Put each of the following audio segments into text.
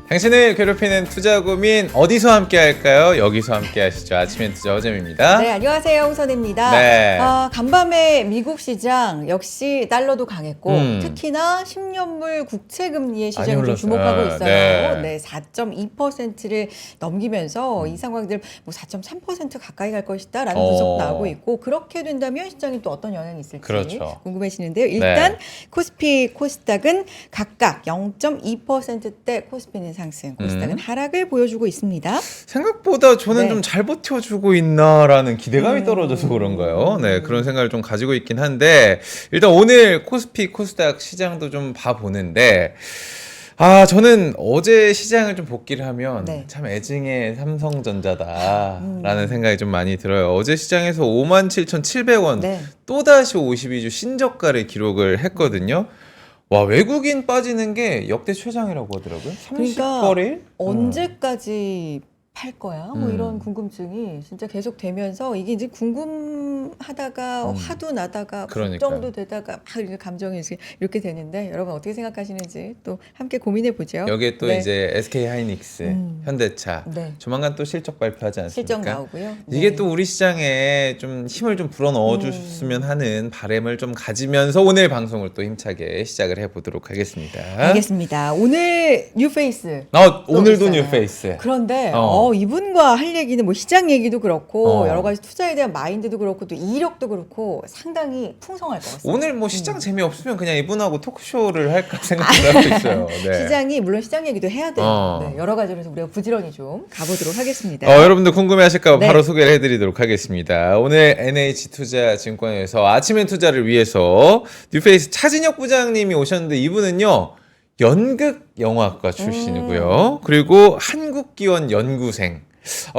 당신을 괴롭히는 투자 고민 어디서 함께 할까요? 여기서 함께 하시죠. 아침엔 투자 허잼입니다. 네, 안녕하세요. 홍선입니다. 네. 간밤에 미국 시장 역시 달러도 강했고 특히나 10년물 국채금리의 시장이 좀 주목하고 있어요. 네, 4.2%를 넘기면서 이 상황들 뭐 4.3% 가까이 갈 것이다 라는 분석도 나오고 있고, 그렇게 된다면 시장이 또 어떤 영향이 있을지 그렇죠. 궁금해지는데요. 일단 코스피, 코스닥은 각각 0.2%대 코스피는 상승, 코스닥은 하락을 보여주고 있습니다. 생각보다 저는 네. 좀 잘 버텨주고 있나라는 기대감이 떨어져서 그런가요? 네, 그런 생각을 좀 가지고 있긴 한데, 일단 오늘 코스피, 코스닥 시장도 좀 봐보는데, 저는 어제 시장을 좀 복기를 하면 네. 참 애증의 삼성전자다라는 생각이 좀 많이 들어요. 어제 시장에서 57,700원 네. 또다시 52주 신저가를 기록을 했거든요. 와, 외국인 빠지는 게 역대 최장이라고 하더라고요. 30거래일? 언제까지 팔 거야? 뭐 이런 궁금증이 진짜 계속 되면서, 이게 이제 궁금하다가 화도 나다가 걱정도 되다가 막 이렇게 감정이 이렇게 되는데, 여러분 어떻게 생각하시는지 또 함께 고민해 보죠. 여기에 또 이제 SK 하이닉스, 현대차 네. 조만간 또 실적 발표하지 않습니까? 실적 나오고요. 이게 네. 또 우리 시장에 좀 힘을 좀 불어 넣어 주셨으면 하는 바람을 좀 가지면서 오늘 방송을 또 힘차게 시작을 해보도록 하겠습니다. 알겠습니다. 오늘 뉴페이스. 오늘도 있잖아요. 뉴페이스. 그런데 어. 이분과 할 얘기는 뭐 시장 얘기도 그렇고 여러 어. 가지 투자에 대한 마인드도 그렇고 또 이력도 그렇고 상당히 풍성할 것 같습니다. 오늘 뭐 시장 재미없으면 그냥 이분하고 토크쇼를 할까 생각을 하고 있어요. 네. 시장이 물론 시장 얘기도 해야 돼요. 어. 네, 여러 가지로 해서 우리가 부지런히 좀 가보도록 하겠습니다. 여러분들 궁금해하실까 네. 바로 소개를 해드리도록 하겠습니다. 오늘 NH투자증권에서 아침엔 투자를 위해서 뉴페이스 차진혁 부장님이 오셨는데, 이분은요 연극 영화과 출신이고요. 그리고 한국기원 연구생.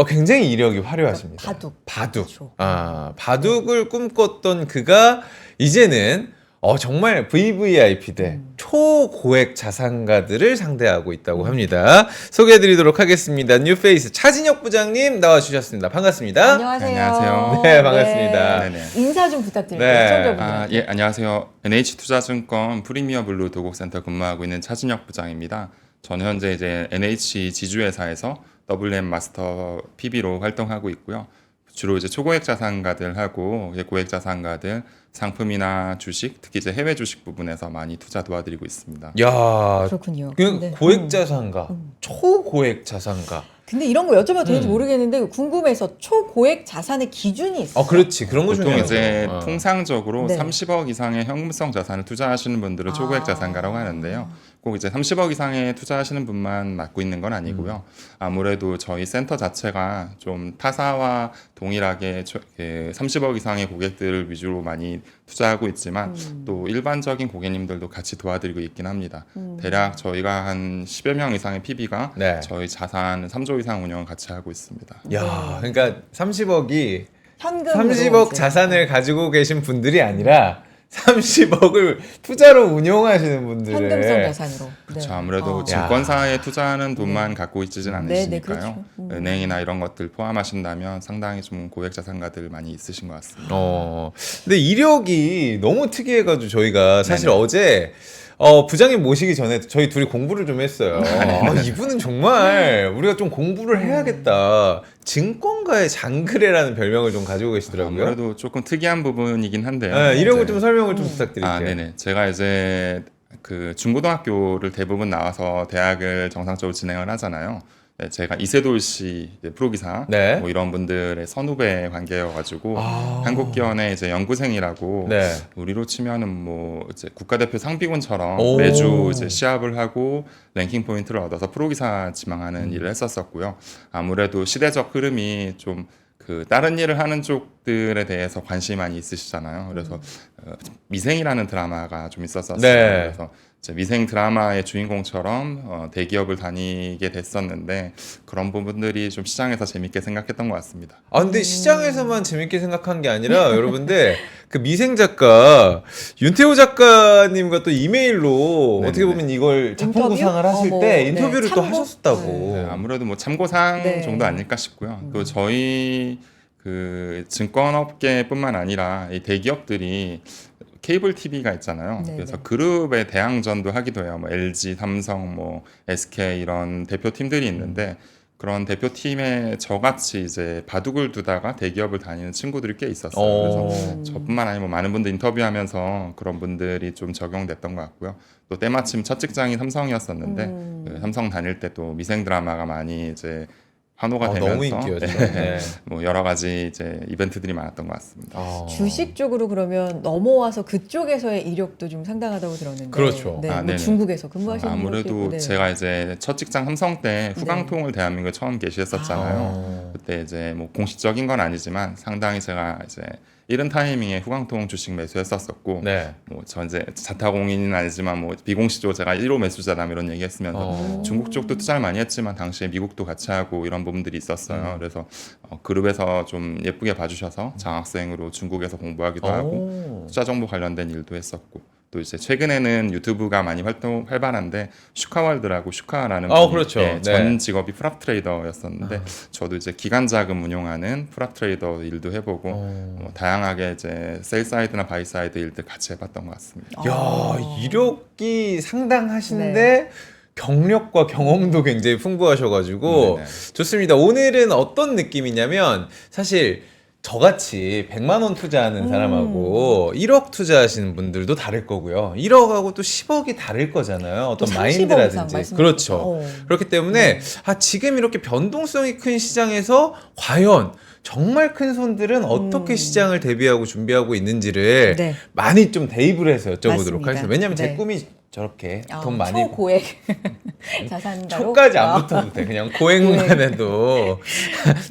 굉장히 이력이 화려하십니다. 바둑. 그렇죠. 바둑을 꿈꿨던 그가 이제는 정말 VVIP들, 초고액 자산가들을 상대하고 있다고 합니다. 소개해드리도록 하겠습니다. 뉴페이스 차진혁 부장님 나와주셨습니다. 반갑습니다. 안녕하세요. 안녕하세요. 네, 반갑습니다. 네네. 인사 좀 부탁드릴게요. 네. 시청자분들. 예, 안녕하세요. NH투자증권 프리미어 블루 도곡센터 근무하고 있는 차진혁 부장입니다. 저는 현재 이제 NH 지주회사에서 WM 마스터 PB로 활동하고 있고요. 주로 이제 초고액 자산가들하고 고액 자산가들 상품이나 주식, 특히 이제 해외 주식 부분에서 많이 투자 도와드리고 있습니다. 야, 그렇군요. 고액 자산가, 초고액 자산가. 근데 이런 거 여쭤봐도 되는지 모르겠는데 궁금해서 초고액 자산의 기준이 있어요. 그렇지. 그런 거 보통 중요하죠. 이제 통상적으로 네. 30억 이상의 현금성 자산을 투자하시는 분들을 초고액 자산가라고 하는데요. 꼭 이제 30억 이상에 투자하시는 분만 맡고 있는 건 아니고요. 아무래도 저희 센터 자체가 좀 타사와 동일하게 30억 이상의 고객들을 위주로 많이 투자하고 있지만 또 일반적인 고객님들도 같이 도와드리고 있긴 합니다. 대략 저희가 한 10여 명 이상의 PB가 네. 저희 자산 3조 이상 운영을 같이 하고 있습니다. 야, 그러니까 30억이 현금으로 30억 이제. 자산을 가지고 계신 분들이 아니라 30억을 투자로 운용하시는 분들의 현금성 자산으로. 그렇죠. 네. 아무래도 어. 증권사에 투자하는 돈만 갖고 있지는 않으시니까요. 그렇죠. 은행이나 이런 것들 포함하신다면 상당히 좀 고액 자산가들 많이 있으신 것 같습니다. 근데 이력이 너무 특이해가지고 저희가 사실 네네. 어제 부장님 모시기 전에 저희 둘이 공부를 좀 했어요. 이분은 정말 우리가 좀 공부를 해야겠다. 증권가의 장그래라는 별명을 좀 가지고 계시더라고요. 아무래도 조금 특이한 부분이긴 한데요. 네, 이력을 이제- 좀 설명을 좀 부탁드릴게요. 네네. 제가 이제 그 중고등학교를 대부분 나와서 대학을 정상적으로 진행을 하잖아요. 네, 제가 이세돌 씨 프로기사 네. 뭐 이런 분들의 선후배 관계여가지고 한국기원의 이제 연구생이라고 네. 우리로 치면은 뭐 이제 국가대표 상비군처럼 오. 매주 이제 시합을 하고 랭킹 포인트를 얻어서 프로기사 지망하는 일을 했었었고요. 아무래도 시대적 흐름이 좀 그 다른 일을 하는 쪽들에 대해서 관심이 많이 있으시잖아요. 그래서 미생이라는 드라마가 좀 있었었어요. 네. 그래서 이제 미생 드라마의 주인공처럼 대기업을 다니게 됐었는데 그런 부분들이 좀 시장에서 재밌게 생각했던 것 같습니다. 아 근데 시장에서만 재밌게 생각한 게 아니라 여러분들 그 미생 작가 윤태호 작가님과 또 이메일로 네네네. 어떻게 보면 이걸 작품 인터뷰? 구상을 하실 뭐, 때 네, 인터뷰를 또 참고? 하셨었다고. 네, 아무래도 뭐 참고사항 네. 정도 아닐까 싶고요. 또 저희 그 증권업계뿐만 아니라 이 대기업들이 케이블 TV가 있잖아요. 네네. 그래서 그룹의 대항전도 하기도 해요. 뭐 LG, 삼성, 뭐 SK 이런 대표팀들이 있는데 그런 대표팀에 저같이 이제 바둑을 두다가 대기업을 다니는 친구들이 꽤 있었어요. 그래서 저뿐만 아니고 많은 분들 인터뷰하면서 그런 분들이 좀 적용됐던 것 같고요. 또 때마침 첫 직장이 삼성이었었는데 그 삼성 다닐 때 또 미생 드라마가 많이 이제 환호가 되면서 너무 인기였죠. 네. 뭐 여러 가지 이제 이벤트들이 많았던 것 같습니다. 주식 쪽으로 그러면 넘어와서 그쪽에서의 이력도 좀 상당하다고 들었는데. 그렇죠. 네, 아, 뭐 네네. 중국에서 근무하시는 아무래도 분도 있고, 네. 제가 이제 첫 직장 삼성 때 후광통을 대한민국에 처음 게시했었잖아요. 그때 이제 뭐 공식적인 건 아니지만 상당히 제가 이제 이른 타이밍에 후광통 주식 매수했었었고 네. 뭐 저 이제 자타공인은 아니지만 뭐 비공식적으로 제가 1호 매수자다 이런 얘기했으면서 중국 쪽도 투자를 많이 했지만 당시에 미국도 같이 하고 이런 부분들이 있었어요. 그래서 그룹에서 좀 예쁘게 봐주셔서 장학생으로 중국에서 공부하기도 하고 투자 정보 관련된 일도 했었고 또 이제 최근에는 유튜브가 많이 활발한데 슈카월드라고 슈카라는 분이 그렇죠. 네. 전 직업이 프랍 트레이더였었는데 저도 이제 기관 자금 운용하는 프랍 트레이더 일도 해보고 뭐 다양하게 이제 셀 사이드나 바이 사이드 일들 같이 해봤던 것 같습니다. 야 이력이 상당하신데 경력과 경험도 굉장히 풍부하셔가지고 네네. 좋습니다. 오늘은 어떤 느낌이냐면 사실 저같이 100만 원 투자하는 사람하고 1억 투자하시는 분들도 다를 거고요. 1억하고 또 10억이 다를 거잖아요. 어떤 또 30억 이상 마인드라든지. 말씀하셨죠. 그렇죠. 그렇기 때문에 지금 이렇게 변동성이 큰 시장에서 과연 정말 큰 손들은 어떻게 시장을 대비하고 준비하고 있는지를 네. 많이 좀 대입을 해서 여쭤보도록 맞습니다. 하겠습니다. 왜냐하면 제 네. 꿈이 저렇게 돈 많이 초고액 자산가로 초까지 안 붙어도 돼. 그냥 고액만 해도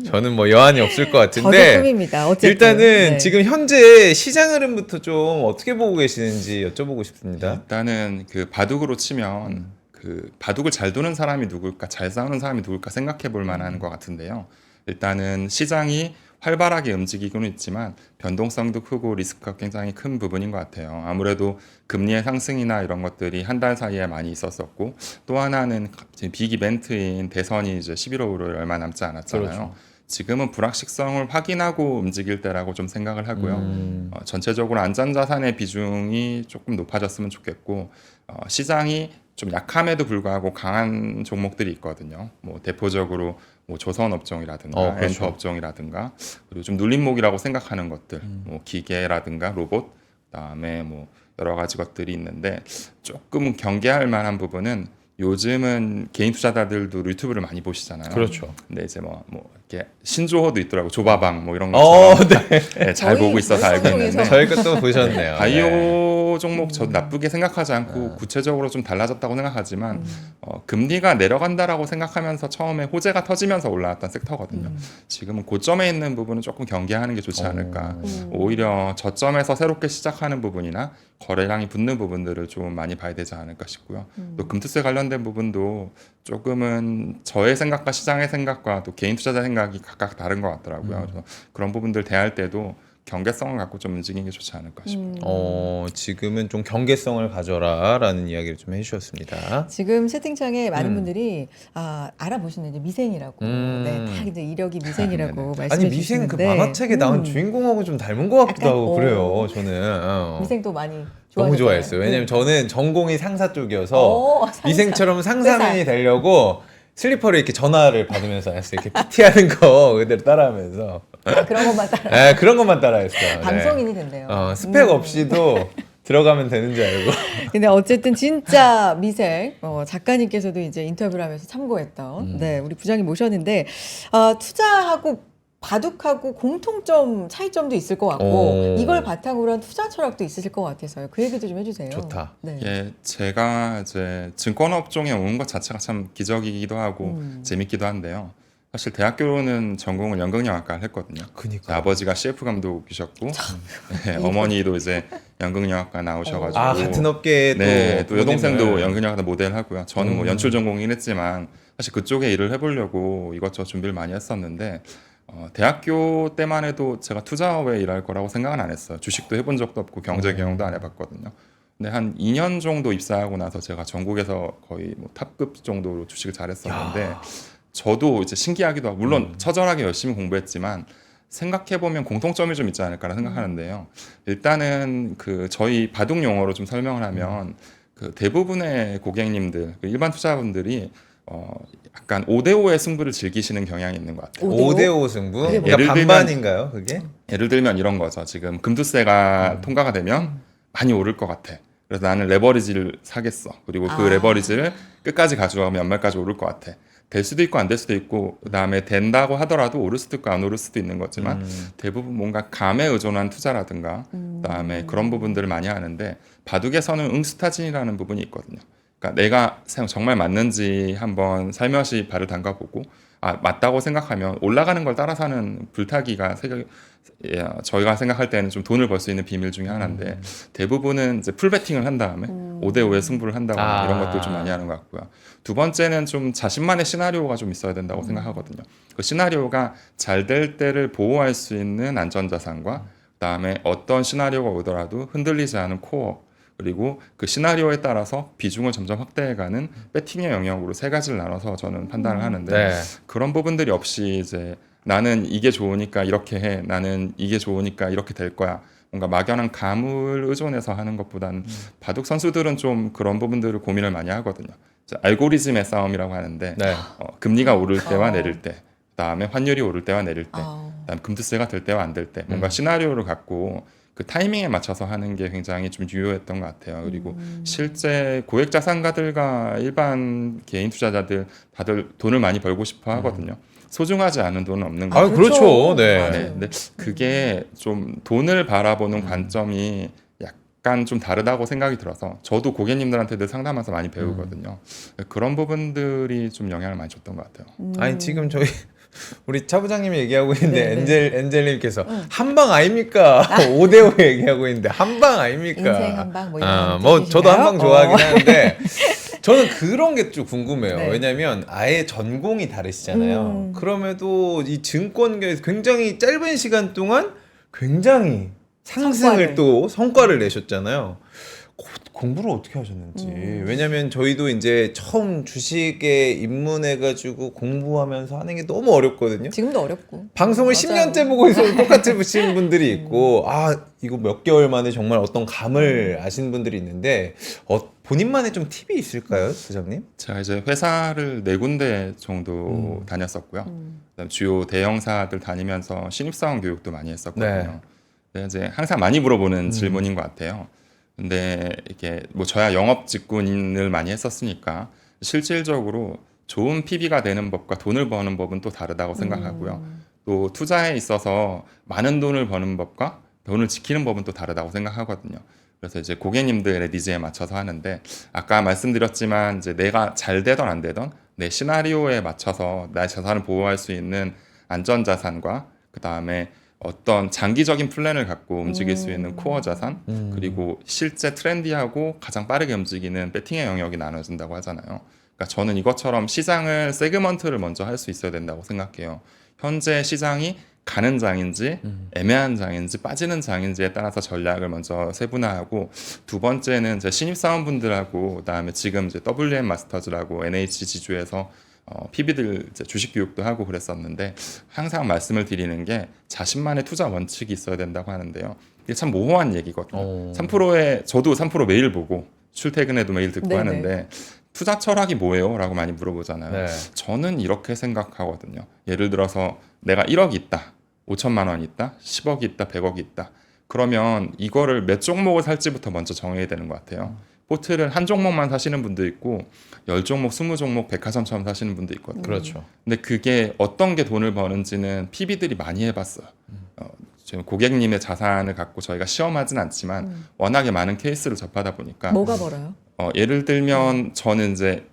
저는 뭐 여한이 없을 것 저도 같은데 꿈입니다. 어쨌든 일단은 네. 지금 현재 시장 흐름부터 좀 어떻게 보고 계시는지 여쭤보고 싶습니다. 일단은 그 바둑으로 치면 그 바둑을 잘 두는 사람이 누굴까, 잘 싸우는 사람이 누굴까 생각해 볼 만한 것 같은데요. 일단은 시장이 활발하게 움직이고는 있지만 변동성도 크고 리스크가 굉장히 큰 부분인 것 같아요. 아무래도 금리의 상승이나 이런 것들이 한 달 사이에 많이 있었었고 또 하나는 지금 빅 이벤트인 대선이 이제 11월에 얼마 남지 않았잖아요. 그렇죠. 지금은 불확실성을 확인하고 움직일 때라고 좀 생각을 하고요. 전체적으로 안전자산의 비중이 조금 높아졌으면 좋겠고 시장이 좀 약함에도 불구하고 강한 종목들이 있거든요. 뭐 대표적으로 뭐 조선업종이라든가 그렇죠. 엔터업종이라든가 그리고 좀 눌림목이라고 생각하는 것들, 뭐 기계라든가 로봇, 그다음에 뭐 여러 가지 것들이 있는데 조금 경계할 만한 부분은 요즘은 개인 투자자들도 유튜브를 많이 보시잖아요. 그렇죠. 근데 이제 뭐 이렇게 신조어도 있더라고. 조바방 뭐 이런 거. 네. 네, 잘 보고 있어서 알고 있는데. 저희 것도 보셨네요. 바이오 종목 저도 나쁘게 생각하지 않고 구체적으로 좀 달라졌다고 생각하지만 금리가 내려간다라고 생각하면서 처음에 호재가 터지면서 올라왔던 섹터거든요. 지금은 고점에 있는 부분은 조금 경계하는 게 좋지 않을까. 오히려 저점에서 새롭게 시작하는 부분이나 거래량이 붙는 부분들을 좀 많이 봐야 되지 않을까 싶고요. 또 금투세 관련된 부분도 조금은 저의 생각과 시장의 생각과 또 개인 투자자 생각이 각각 다른 것 같더라고요. 그래서 그런 부분들 대할 때도 경계성을 갖고 좀 움직이는 게 좋지 않을까 싶습니다. 지금은 좀 경계성을 가져라라는 이야기를 좀 해주셨습니다. 지금 채팅창에 많은 분들이 알아보시는 이제 미생이라고, 네, 다 이제 이력이 미생이라고 말씀해 아니 미생 그 주시는데 만화책에 나온 주인공하고 좀 닮은 것 같기도 약간, 하고 그래요. 저는 미생도 많이 너무 좋아하셨잖아요. 좋아했어요. 왜냐면 저는 전공이 상사 쪽이어서 상사. 미생처럼 상사맨이 되려고 슬리퍼를 이렇게 전화를 받으면서 했어요. 이렇게 PT하는 거 그대로 따라하면서 그런 것만 따라. 네, 그런 것만 따라했어요. 방송인이 된대요. 스펙 없이도 들어가면 되는 줄 알고. 근데 어쨌든 진짜 미생 작가님께서도 이제 인터뷰를 하면서 참고했던 네, 우리 부장님 모셨는데 투자하고 바둑하고 공통점 차이점도 있을 것 같고 이걸 바탕으로 한 투자 철학도 있으실 것 같아서요. 그 얘기도 좀 해주세요. 좋다. 네. 예, 제가 이제 증권업종에 온 것 자체가 참 기적이기도 하고 재밌기도 한데요. 사실 대학교는 전공을 연극영화과를 했거든요. 그니까. 아버지가 CF 감독이셨고 네, 어머니도 이제 연극영화과 나오셔가지고 아, 같은 업계에 네, 또 여동생도 부모님을. 연극영화과 모델 하고요. 저는 뭐 연출 전공이긴 했지만 사실 그쪽에 일을 해보려고 이것저것 준비를 많이 했었는데 대학교 때만 해도 제가 투자업에 일할 거라고 생각은 안 했어요. 주식도 해본 적도 없고 경제 경영도 안 해봤거든요. 근데 한 2년 정도 입사하고 나서 제가 전국에서 거의 뭐 탑급 정도로 주식을 잘했었는데 저도 이제 신기하기도 하고 물론 처절하게 열심히 공부했지만 생각해보면 공통점이 좀 있지 않을까라 생각하는데요. 일단은 그 저희 바둑 용어로 좀 설명을 하면 그 대부분의 고객님들, 그 일반 투자자분들이 약간 5대5의 승부를 즐기시는 경향이 있는 것 같아요. 5대5 승부? 그게 그러니까 예를 들면- 반반인가요, 그게? 예를 들면 이런 거죠. 지금 금투세가 통과가 되면 많이 오를 것 같아. 그래서 나는 레버리지를 사겠어. 그리고 그 아. 레버리지를 끝까지 가져가면 연말까지 오를 것 같아. 될 수도 있고 안 될 수도 있고 그다음에 된다고 하더라도 오를 수도 있고 안 오를 수도 있는 거지만 대부분 뭔가 감에 의존한 투자라든가 그다음에 그런 부분들을 많이 하는데 바둑에서는 응수타진이라는 부분이 있거든요. 그러니까 내가 정말 맞는지 한번 살며시 발을 담가보고 맞다고 생각하면 올라가는 걸 따라 사는 불타기가 저희가 생각할 때는 좀 돈을 벌 수 있는 비밀 중에 하나인데 대부분은 이제 풀베팅을 한 다음에 5대5의 승부를 한다거나 이런 것들 좀 많이 하는 것 같고요. 두 번째는 좀 자신만의 시나리오가 좀 있어야 된다고 생각하거든요. 그 시나리오가 잘 될 때를 보호할 수 있는 안전자산과 그다음에 어떤 시나리오가 오더라도 흔들리지 않은 코어 그리고 그 시나리오에 따라서 비중을 점점 확대해가는 배팅의 영역으로 세 가지를 나눠서 저는 판단을 하는데 네. 그런 부분들이 없이 이제 나는 이게 좋으니까 이렇게 해, 나는 이게 좋으니까 이렇게 될 거야. 뭔가 막연한 감을 의존해서 하는 것보다는 바둑 선수들은 좀 그런 부분들을 고민을 많이 하거든요. 알고리즘의 싸움이라고 하는데 네. 금리가 오를 때와 내릴 때, 그다음에 환율이 오를 때와 내릴 때, 아. 그다음 금투세가 될 때와 안 될 때, 뭔가 시나리오를 갖고 그 타이밍에 맞춰서 하는 게 굉장히 좀 유효했던 것 같아요. 그리고 실제 고액 자산가들과 일반 개인 투자자들 다들 돈을 많이 벌고 싶어 하거든요. 소중하지 않은 돈은 없는 아, 거예요. 그렇죠. 네. 맞아요. 네, 근데 그게 좀 돈을 바라보는 관점이 약간 좀 다르다고 생각이 들어서 저도 고객님들한테 늘 상담하면서 많이 배우거든요. 그런 부분들이 좀 영향을 많이 줬던 것 같아요. 아니 지금 저희 우리 차 부장님이 얘기하고 있는데 네네. 엔젤님께서 한방 아닙니까? 5대5 얘기하고 있는데 한방 아닙니까? 인생 한방 뭐 이런 뭐 뜻이신가요? 저도 한방 좋아하긴 하는데 저는 그런 게 좀 궁금해요. 네. 왜냐면 아예 전공이 다르시잖아요. 그럼에도 이 증권계에서 굉장히 짧은 시간 동안 굉장히 상승을 또 성과를 내셨잖아요. 공부를 어떻게 하셨는지. 왜냐면 저희도 이제 처음 주식에 입문해가지고 공부하면서 하는 게 너무 어렵거든요. 지금도 어렵고. 방송을 맞아요. 10년째 보고 있어도 똑같이 보시는 분들이 있고, 이거 몇 개월 만에 정말 어떤 감을 아시는 분들이 있는데, 본인만의 좀 팁이 있을까요, 부장님? 제가 이제 회사를 4군데 정도 다녔었고요. 그다음 주요 대형사들 다니면서 신입사원 교육도 많이 했었거든요. 네, 이제 항상 많이 물어보는 질문인 것 같아요. 근데 이게 뭐 저야 영업 직군을 많이 했었으니까 실질적으로 좋은 PB가 되는 법과 돈을 버는 법은 또 다르다고 생각하고요. 또 투자에 있어서 많은 돈을 버는 법과 돈을 지키는 법은 또 다르다고 생각하거든요. 그래서 이제 고객님들의 니즈에 맞춰서 하는데 아까 말씀드렸지만 이제 내가 잘 되던 안 되던 내 시나리오에 맞춰서 나의 자산을 보호할 수 있는 안전자산과 그 다음에 어떤 장기적인 플랜을 갖고 움직일 수 있는 코어 자산 그리고 실제 트렌디하고 가장 빠르게 움직이는 배팅의 영역이 나눠진다고 하잖아요. 그러니까 저는 이것처럼 시장을 세그먼트를 먼저 할 수 있어야 된다고 생각해요. 현재 시장이 가는 장인지 애매한 장인지 빠지는 장인지에 따라서 전략을 먼저 세분화하고 두 번째는 제 신입사원분들하고 그다음에 지금 이제 WM 마스터즈라고 NH 지주에서 PB들 이제 주식 교육도 하고 그랬었는데 항상 말씀을 드리는 게 자신만의 투자 원칙이 있어야 된다고 하는데요. 이게 참 모호한 얘기거든요. 3%에 저도 3% 매일 보고 출퇴근에도 매일 듣고 네네. 하는데 투자 철학이 뭐예요? 라고 많이 물어보잖아요. 네. 저는 이렇게 생각하거든요. 예를 들어서 내가 1억이 있다. 5천만 원이 있다. 10억이 있다. 100억이 있다. 그러면 이거를 몇 종목을 살지부터 먼저 정해야 되는 것 같아요. 포트를 한 종목만 사시는 분도 있고 10종목, 20종목 백화점처럼 사시는 분도 있거든요. 그렇죠. 근데 그게 어떤 게 돈을 버는지는 PB들이 많이 해봤어요. 지금 고객님의 자산을 갖고 저희가 시험하진 않지만 워낙에 많은 케이스를 접하다 보니까 뭐가 벌어요? 예를 들면 저는 이제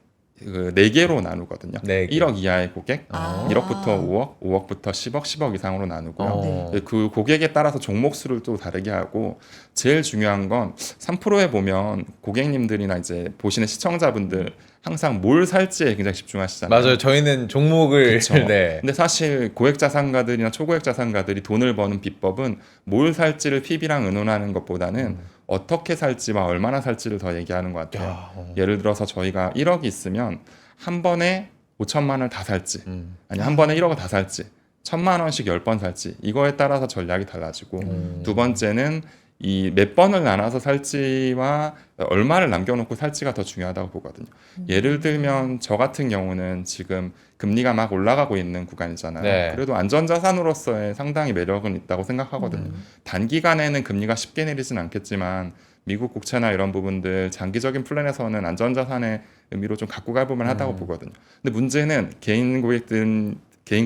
그 4개로 나누거든요. 4개. 1억 이하의 고객, 아. 1억부터 5억, 5억부터 10억, 10억 이상으로 나누고요. 네. 그 고객에 따라서 종목수를 또 다르게 하고 제일 중요한 건 3%에 보면 고객님들이나 이제 보시는 시청자분들 항상 뭘 살지에 굉장히 집중하시잖아요. 맞아요. 저희는 종목을 그쵸. 네. 근데 사실 고액 자산가들이나 초고액 자산가들이 돈을 버는 비법은 뭘 살지를 PB랑 의논하는 것보다는 어떻게 살지와 얼마나 살지를 더 얘기하는 것 같아요. 야, 예를 들어서 저희가 1억이 있으면 한 번에 5천만 원을 다 살지 아니 한 번에 1억을 다 살지 1,000만 원씩 10번 살지 이거에 따라서 전략이 달라지고 두 번째는 이 몇 번을 나눠서 살지와 얼마를 남겨놓고 살지가 더 중요하다고 보거든요. 예를 들면 저 같은 경우는 지금 금리가 막 올라가고 있는 구간이잖아요. 네. 그래도 안전자산으로서의 상당히 매력은 있다고 생각하거든요. 단기간에는 금리가 쉽게 내리진 않겠지만 미국 국채나 이런 부분들 장기적인 플랜에서는 안전자산의 의미로 좀 갖고 갈 부분 하다고 보거든요. 근데 문제는 개인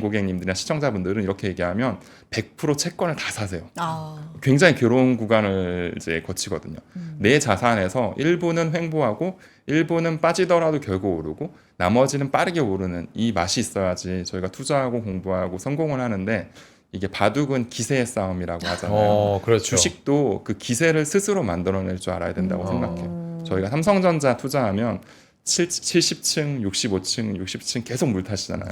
고객님들이나 시청자분들은 이렇게 얘기하면 100% 채권을 다 사세요. 아. 굉장히 괴로운 구간을 이제 거치거든요. 내 자산에서 일부는 횡보하고 일부는 빠지더라도 결국 오르고 나머지는 빠르게 오르는 이 맛이 있어야지 저희가 투자하고 공부하고 성공을 하는데 이게 바둑은 기세의 싸움이라고 하잖아요. 그렇죠. 주식도 그 기세를 스스로 만들어낼 줄 알아야 된다고 생각해요. 저희가 삼성전자 투자하면 70층, 65층, 60층 계속 물타시잖아요.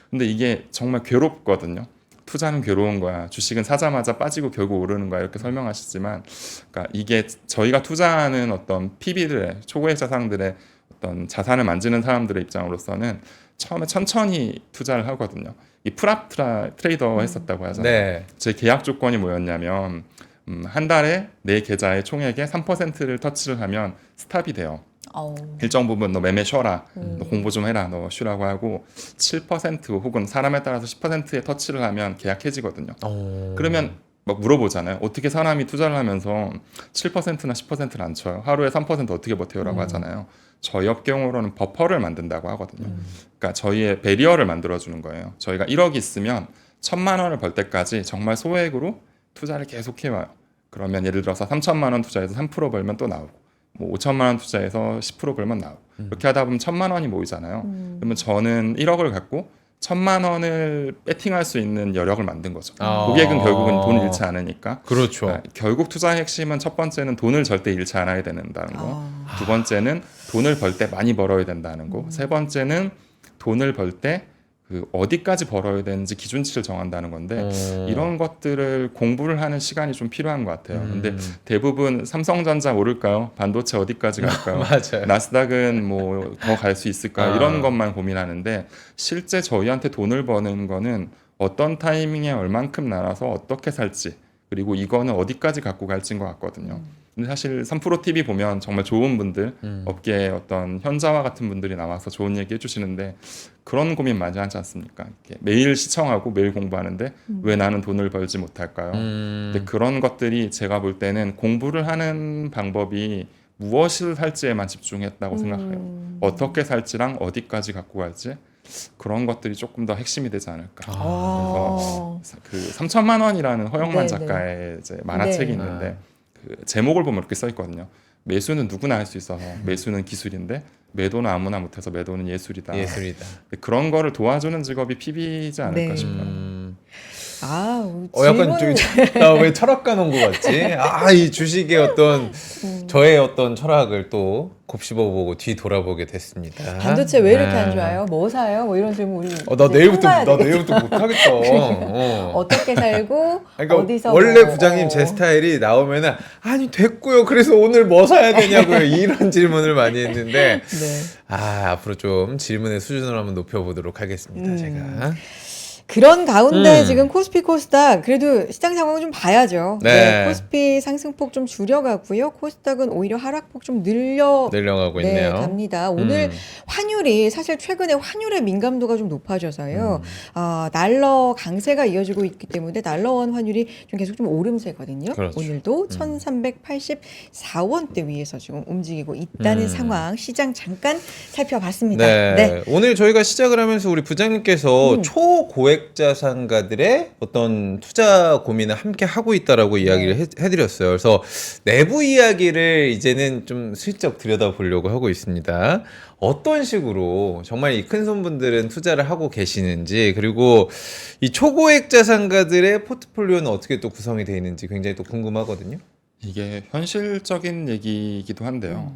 근데 이게 정말 괴롭거든요. 투자는 괴로운 거야. 주식은 사자마자 빠지고 결국 오르는 거야. 이렇게 설명하시지만, 그러니까 이게 저희가 투자하는 어떤 PB들의 초고액 자산들의 어떤 자산을 만지는 사람들의 입장으로서는 처음에 천천히 투자를 하거든요. 이 프랍 트레이더 했었다고 하잖아요. 네. 제 계약 조건이 뭐였냐면 한 달에 내 계좌의 총액의 3%를 터치를 하면 스탑이 돼요. 일정 부분 너 매매 쉬어라, 너 공부 좀 해라, 너 쉬라고 하고 7% 혹은 사람에 따라서 10%의 터치를 하면 계약 해지거든요. 그러면 막 물어보잖아요. 어떻게 사람이 투자를 하면서 7%나 10%를 안 쳐요? 하루에 3% 어떻게 버텨요라고 하잖아요. 저희 업경으로는 버퍼를 만든다고 하거든요. 그러니까 저희의 배리어를 만들어주는 거예요. 저희가 1억이 있으면 1,000만 원을 벌 때까지 정말 소액으로 투자를 계속 해와요. 그러면 예를 들어서 3,000만 원 투자해서 3% 벌면 또 나오고 뭐 5천만 원 투자해서 10% 벌면 나오고 이렇게 하다 보면 1,000만 원이 모이잖아요. 그러면 저는 1억을 갖고 1,000만 원을 배팅할 수 있는 여력을 만든 거죠. 고객은 결국은 돈을 잃지 않으니까. 그렇죠. 그러니까 결국 투자의 핵심은 첫 번째는 돈을 절대 잃지 않아야 된다는 거. 두 번째는 돈을 벌 때 많이 벌어야 된다는 거. 세 번째는 돈을 벌 때 그 어디까지 벌어야 되는지 기준치를 정한다는 건데 이런 것들을 공부를 하는 시간이 좀 필요한 것 같아요. 근데 대부분 삼성전자 오를까요? 반도체 어디까지 갈까요? 맞아요. 나스닥은 뭐 더 갈 수 있을까? 이런 것만 고민하는데 실제 저희한테 돈을 버는 거는 어떤 타이밍에 얼만큼 나눠서 어떻게 살지 그리고 이거는 어디까지 갖고 갈지인 것 같거든요. 근데 사실 3프로TV 보면 정말 좋은 분들, 업계의 어떤 현자와 같은 분들이 나와서 좋은 얘기 해주시는데 그런 고민 많이 하지 않습니까? 이렇게 매일 시청하고 매일 공부하는데 왜 나는 돈을 벌지 못할까요? 근데 그런 것들이 제가 볼 때는 공부를 하는 방법이 무엇을 살지에만 집중했다고 생각해요. 어떻게 살지랑 어디까지 갖고 갈지 그런 것들이 조금 더 핵심이 되지 않을까. 그래서 그 3천만 원이라는 허영만 네네. 작가의 이제 만화책이 네. 있는데 그 제목을 보면 이렇게 써 있거든요. 매수는 누구나 할 수 있어서 매수는 기술인데 매도는 아무나 못해서 매도는 예술이다. 예술이다. 그런 거를 도와주는 직업이 PB이지 않을까 네. 싶어요. 약간 왜 철학가 놓은 것 같지? 이 주식의 어떤 저의 어떤 철학을 또 곱씹어보고 뒤 돌아보게 됐습니다. 반도체 왜 이렇게 안 좋아요? 뭐 사요? 뭐 이런 질문 우리 나 풀어야 되겠다. 내일부터 못하겠다. 어떻게 살고 그러니까 어디서 원래 뭐, 부장님 제 스타일이 나오면은 아니 됐고요. 그래서 오늘 뭐 사야 되냐고요. 이런 질문을 많이 했는데 네. 앞으로 좀 질문의 수준을 한번 높여보도록 하겠습니다. 제가. 그런 가운데 지금 코스피 코스닥 그래도 시장 상황을 좀 봐야죠. 네. 코스피 상승폭 좀 줄여가고요. 코스닥은 오히려 하락폭 좀 늘려가고 있네요. 갑니다. 오늘 환율이 사실 최근에 환율의 민감도가 좀 높아져서요. 달러 강세가 이어지고 있기 때문에 달러원 환율이 좀 계속 좀 오름세거든요. 그렇죠. 오늘도 1,384원대 위에서 지금 움직이고 있다는 상황 시장 잠깐 살펴봤습니다. 네. 오늘 저희가 시작을 하면서 우리 부장님께서 초고액 고액 자산가들의 어떤 투자 고민을 함께 하고 있다라고 이야기를 해드렸어요. 그래서 내부 이야기를 이제는 좀 슬쩍 들여다보려고 하고 있습니다. 어떤 식으로 정말 이 큰 손분들은 투자를 하고 계시는지, 그리고 이 초고액 자산가들의 포트폴리오는 어떻게 또 구성이 되어 있는지 굉장히 또 궁금하거든요. 이게 현실적인 얘기이기도 한데요.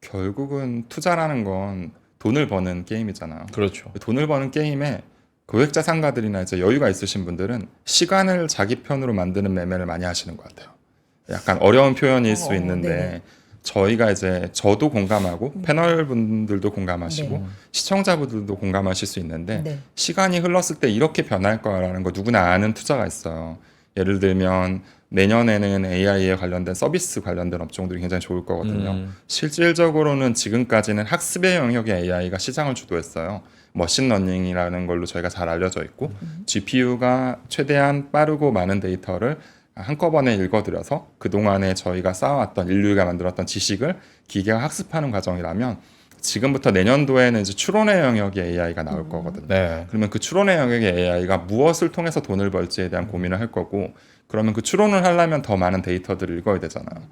결국은 투자라는 건 돈을 버는 게임이잖아요. 그렇죠. 돈을 버는 게임에 고액 자산가들이나 이제 여유가 있으신 분들은 시간을 자기 편으로 만드는 매매를 많이 하시는 것 같아요. 약간 어려운 표현일 수 있는데 네네. 저희가 이제 저도 공감하고 패널 분들도 공감하시고 네. 시청자분들도 공감하실 수 있는데 네. 시간이 흘렀을 때 이렇게 변할 거라는 거 누구나 아는 투자가 있어요. 예를 들면 내년에는 AI에 관련된 서비스 관련된 업종들이 굉장히 좋을 거거든요. 실질적으로는 지금까지는 학습의 영역의 AI가 시장을 주도했어요. 머신러닝이라는 걸로 저희가 잘 알려져 있고 GPU가 최대한 빠르고 많은 데이터를 한꺼번에 읽어들여서 그동안에 저희가 쌓아왔던 인류가 만들었던 지식을 기계가 학습하는 과정이라면 지금부터 내년도에는 이제 추론의 영역의 AI가 나올 거거든요. 네. 그러면 그 추론의 영역의 AI가 무엇을 통해서 돈을 벌지에 대한 고민을 할 거고, 그러면 그 추론을 하려면 더 많은 데이터들을 읽어야 되잖아요.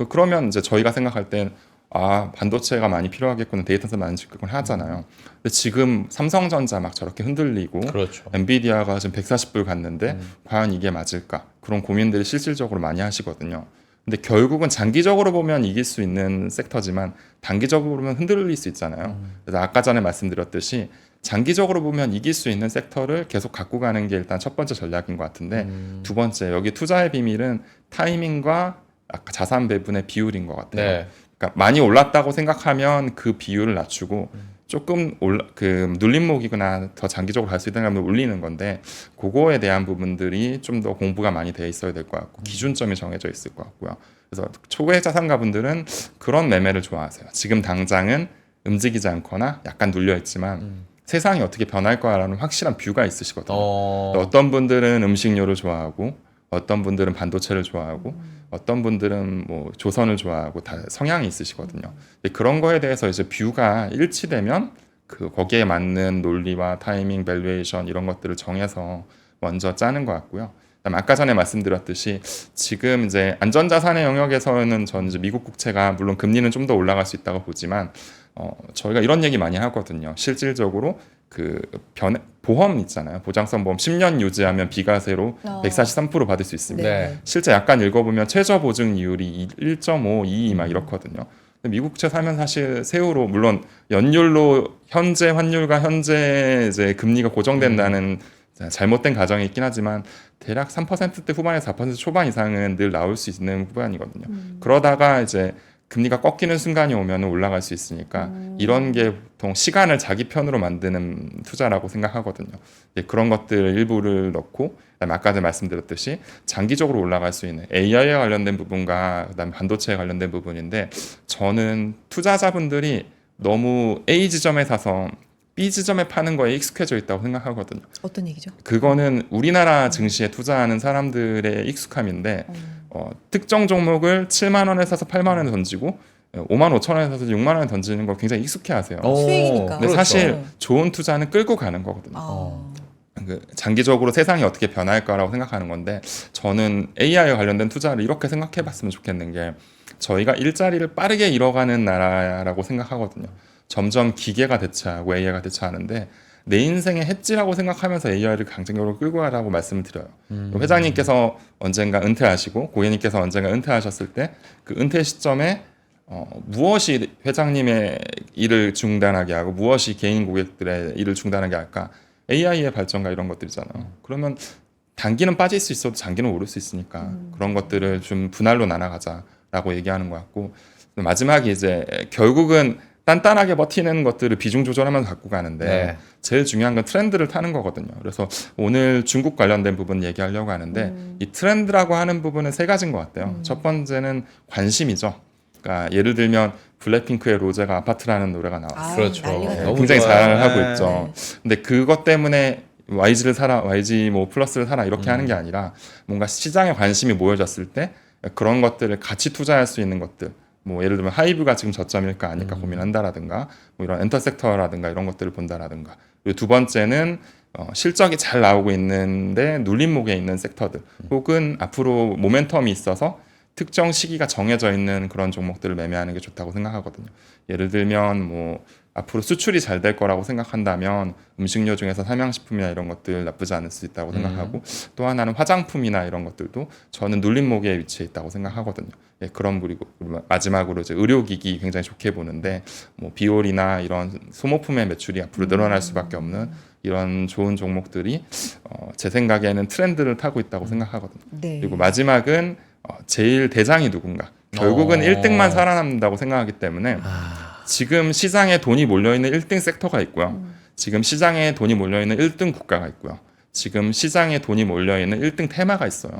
그러면 이제 저희가 생각할 땐 반도체가 많이 필요하겠구나, 데이터가 많이 필요하겠구나 하잖아요. 근데 지금 삼성전자 막 저렇게 흔들리고 그렇죠. 엔비디아가 지금 140불 갔는데 과연 이게 맞을까? 그런 고민들을 실질적으로 많이 하시거든요. 근데 결국은 장기적으로 보면 이길 수 있는 섹터지만 단기적으로 보면 흔들릴 수 있잖아요. 그래서 아까 전에 말씀드렸듯이 장기적으로 보면 이길 수 있는 섹터를 계속 갖고 가는 게 일단 첫 번째 전략인 것 같은데 두 번째, 여기 투자의 비밀은 타이밍과 아까 자산 배분의 비율인 것 같아요. 네. 그러니까 많이 올랐다고 생각하면 그 비율을 낮추고 조금 눌림목이거나 더 장기적으로 갈 수 있다는 걸 올리는 건데, 그거에 대한 부분들이 좀 더 공부가 많이 돼 있어야 될 것 같고 기준점이 정해져 있을 것 같고요. 그래서 초고액 자산가분들은 그런 매매를 좋아하세요. 지금 당장은 움직이지 않거나 약간 눌려 있지만 세상이 어떻게 변할 거라는 확실한 뷰가 있으시거든요. 어떤 분들은 음식료를 좋아하고, 어떤 분들은 반도체를 좋아하고, 어떤 분들은 뭐 조선을 좋아하고, 다 성향이 있으시거든요. 근데 그런 거에 대해서 이제 뷰가 일치되면 거기에 맞는 논리와 타이밍, 밸류에이션 이런 것들을 정해서 먼저 짜는 것 같고요. 그다음에 아까 전에 말씀드렸듯이 지금 이제 안전자산의 영역에서는 전 이제 미국 국채가 물론 금리는 좀 더 올라갈 수 있다고 보지만 저희가 이런 얘기 많이 하거든요. 실질적으로 보험 있잖아요. 보장성 보험 10년 유지하면 비과세로 143% 받을 수 있습니다. 네. 실제 약간 읽어보면 최저 보증이율이 1.5, 2 막 이렇거든요. 근데 미국 국채 사면 사실 세후로 물론 연율로 현재 환율과 현재 이제 금리가 고정된다는 잘못된 가정이 있긴 하지만 대략 3%대 후반에서 4% 초반 이상은 늘 나올 수 있는 후반이거든요. 그러다가 이제 금리가 꺾이는 순간이 오면 올라갈 수 있으니까 이런 게 보통 시간을 자기 편으로 만드는 투자라고 생각하거든요. 그런 것들 일부를 넣고, 그다음에 아까 전에 말씀드렸듯이 장기적으로 올라갈 수 있는 AI에 관련된 부분과 그다음에 반도체에 관련된 부분인데, 저는 투자자분들이 너무 A 지점에 사서 B 지점에 파는 거에 익숙해져 있다고 생각하거든요. 어떤 얘기죠? 그거는 우리나라 증시에 투자하는 사람들의 익숙함인데 특정 종목을 7만 원에 사서 8만 원에 던지고 5만 5천 원에 사서 6만 원에 던지는 걸 굉장히 익숙해 하세요. 수익이니까. 근데 사실 좋은 투자는 끌고 가는 거거든요. 장기적으로 세상이 어떻게 변할까라고 생각하는 건데, 저는 AI에 관련된 투자를 이렇게 생각해 봤으면 좋겠는 게, 저희가 일자리를 빠르게 잃어가는 나라라고 생각하거든요. 점점 기계가 대체하고 AI가 대체하는데, 내 인생의 햇지라고 생각하면서 AI를 강제적으로 끌고 가라고 말씀을 드려요. 회장님께서 언젠가 은퇴하시고 고객님께서 언젠가 은퇴하셨을 때 그 은퇴 시점에 무엇이 회장님의 일을 중단하게 하고 무엇이 개인 고객들의 일을 중단하게 할까? AI의 발전과 이런 것들이잖아요. 그러면 단기는 빠질 수 있어도 장기는 오를 수 있으니까 그런 것들을 좀 분할로 나눠가자라고 얘기하는 것 같고, 마지막에 이제 결국은 단단하게 버티는 것들을 비중 조절하면서 갖고 가는데 네. 제일 중요한 건 트렌드를 타는 거거든요. 그래서 오늘 중국 관련된 부분 얘기하려고 하는데 이 트렌드라고 하는 부분은 세 가지인 것 같아요. 첫 번째는 관심이죠. 그러니까 예를 들면 블랙핑크의 로제가 아파트라는 노래가 나왔어요. 그렇죠. 난리가 났죠. 너무 굉장히 좋아요. 잘 하고 네. 있죠. 근데 그것 때문에 YG를 사라, YG 뭐 플러스를 사라 이렇게 하는 게 아니라 뭔가 시장에 관심이 모여졌을 때 그런 것들을 같이 투자할 수 있는 것들, 뭐 예를 들면 하이브가 지금 저점일까 아닐까 고민한다라든가, 뭐 이런 엔터 섹터라든가 이런 것들을 본다라든가. 그리고 두 번째는 실적이 잘 나오고 있는데 눌림목에 있는 섹터들 혹은 앞으로 모멘텀이 있어서 특정 시기가 정해져 있는 그런 종목들을 매매하는 게 좋다고 생각하거든요. 예를 들면 뭐 앞으로 수출이 잘 될 거라고 생각한다면 음식료 중에서 삼양식품이나 이런 것들 나쁘지 않을 수 있다고 생각하고 또 하나는 화장품이나 이런 것들도 저는 눌림목에 위치해 있다고 생각하거든요. 예, 그런 그리고 마지막으로 이제 의료기기 굉장히 좋게 보는데 뭐 비올이나 이런 소모품의 매출이 앞으로 늘어날 수밖에 없는 이런 좋은 종목들이 제 생각에는 트렌드를 타고 있다고 생각하거든요. 네. 그리고 마지막은 제일 대장이 누군가. 결국은 1등만 살아남는다고 생각하기 때문에 지금 시장에 돈이 몰려있는 1등 섹터가 있고요. 지금 시장에 돈이 몰려있는 1등 국가가 있고요. 지금 시장에 돈이 몰려있는 1등 테마가 있어요.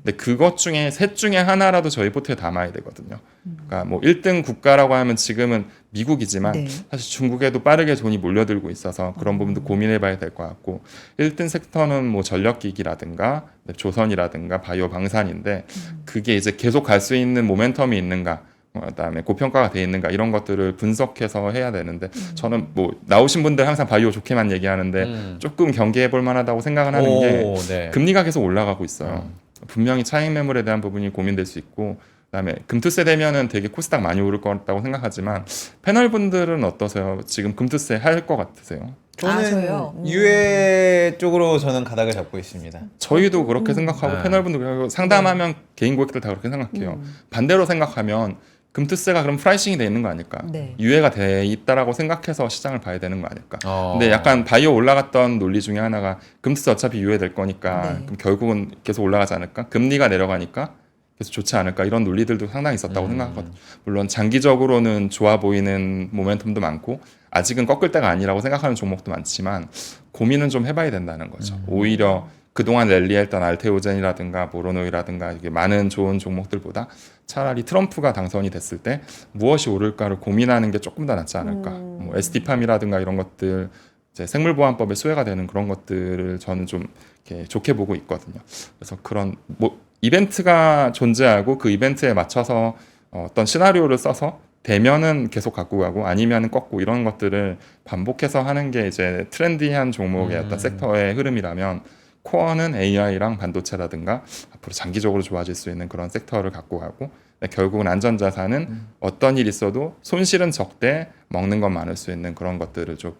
근데 그것 중에 셋 중에 하나라도 저희 포트에 담아야 되거든요. 그러니까 뭐 1등 국가라고 하면 지금은 미국이지만 네. 사실 중국에도 빠르게 돈이 몰려들고 있어서 그런 부분도 고민해봐야 될 것 같고 1등 섹터는 뭐 전력기기라든가 조선이라든가 바이오 방산인데 그게 이제 계속 갈 수 있는 모멘텀이 있는가 그다음에 고평가가 돼 있는가 이런 것들을 분석해서 해야 되는데 저는 뭐 나오신 분들 항상 바이오 좋게만 얘기하는데 조금 경계해 볼 만하다고 생각은 하는 게 네. 금리가 계속 올라가고 있어요. 분명히 차익 매물에 대한 부분이 고민될 수 있고 그다음에 금투세 되면은 되게 코스닥 많이 오를 것 같다고 생각하지만 패널 분들은 어떠세요? 지금 금투세 할 것 같으세요? 저는 저요? 유예 쪽으로 저는 가닥을 잡고 있습니다. 저희도 그렇게 생각하고 네. 패널 분들 상담하면 개인 고객들 다 그렇게 생각해요. 반대로 생각하면 금투세가 그럼 프라이싱이 돼 있는 거 아닐까? 네. 유예가 돼 있다라고 생각해서 시장을 봐야 되는 거 아닐까? 어. 근데 약간 바이오 올라갔던 논리 중에 하나가 금투세 어차피 유예될 거니까 네. 그럼 결국은 계속 올라가지 않을까? 금리가 내려가니까 계속 좋지 않을까? 이런 논리들도 상당히 있었다고 생각하거든요. 물론 장기적으로는 좋아 보이는 모멘텀도 많고 아직은 꺾을 때가 아니라고 생각하는 종목도 많지만 고민은 좀 해봐야 된다는 거죠. 오히려 그동안 랠리했던 알테오젠이라든가 모로노이라든가 이게 많은 좋은 종목들보다 차라리 트럼프가 당선이 됐을 때 무엇이 오를까를 고민하는 게 조금 더 낫지 않을까. 뭐 SD팜이라든가 이런 것들 이제 생물보안법에 수혜가 되는 그런 것들을 저는 좀 이렇게 좋게 보고 있거든요. 그래서 그런 뭐 이벤트가 존재하고 그 이벤트에 맞춰서 어떤 시나리오를 써서 되면은 계속 갖고 가고 아니면 꺾고 이런 것들을 반복해서 하는 게 이제 트렌디한 종목의 어떤 섹터의 흐름이라면 코어는 AI랑 반도체라든가 앞으로 장기적으로 좋아질 수 있는 그런 섹터를 갖고 가고 결국은 안전자산은 어떤 일이 있어도 손실은 적대 먹는 건 많을 수 있는 그런 것들을 좀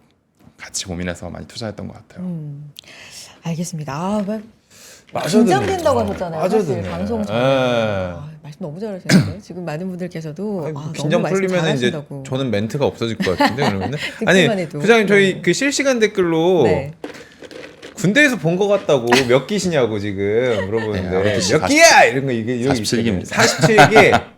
같이 고민해서 많이 투자했던 것 같아요. 알겠습니다. 아, 왜 맞아도 긴장된다고 되네. 하셨잖아요. 맞아도 사실 되네. 방송 전에. 예. 말씀 너무 잘하시는데 지금 많은 분들께서도 너무 긴장 말씀 풀리면 이제 잘하신다고. 저는 멘트가 없어질 것 같은데 그러면은 듣기만 아니 해도. 부장님 저희 그 실시간 댓글로 네. 군대에서 본 것 같다고 몇 기시냐고 지금 물어보는데 네, 아르투시 몇 기야 이런 거 이게 여기 47 기입니다. 47기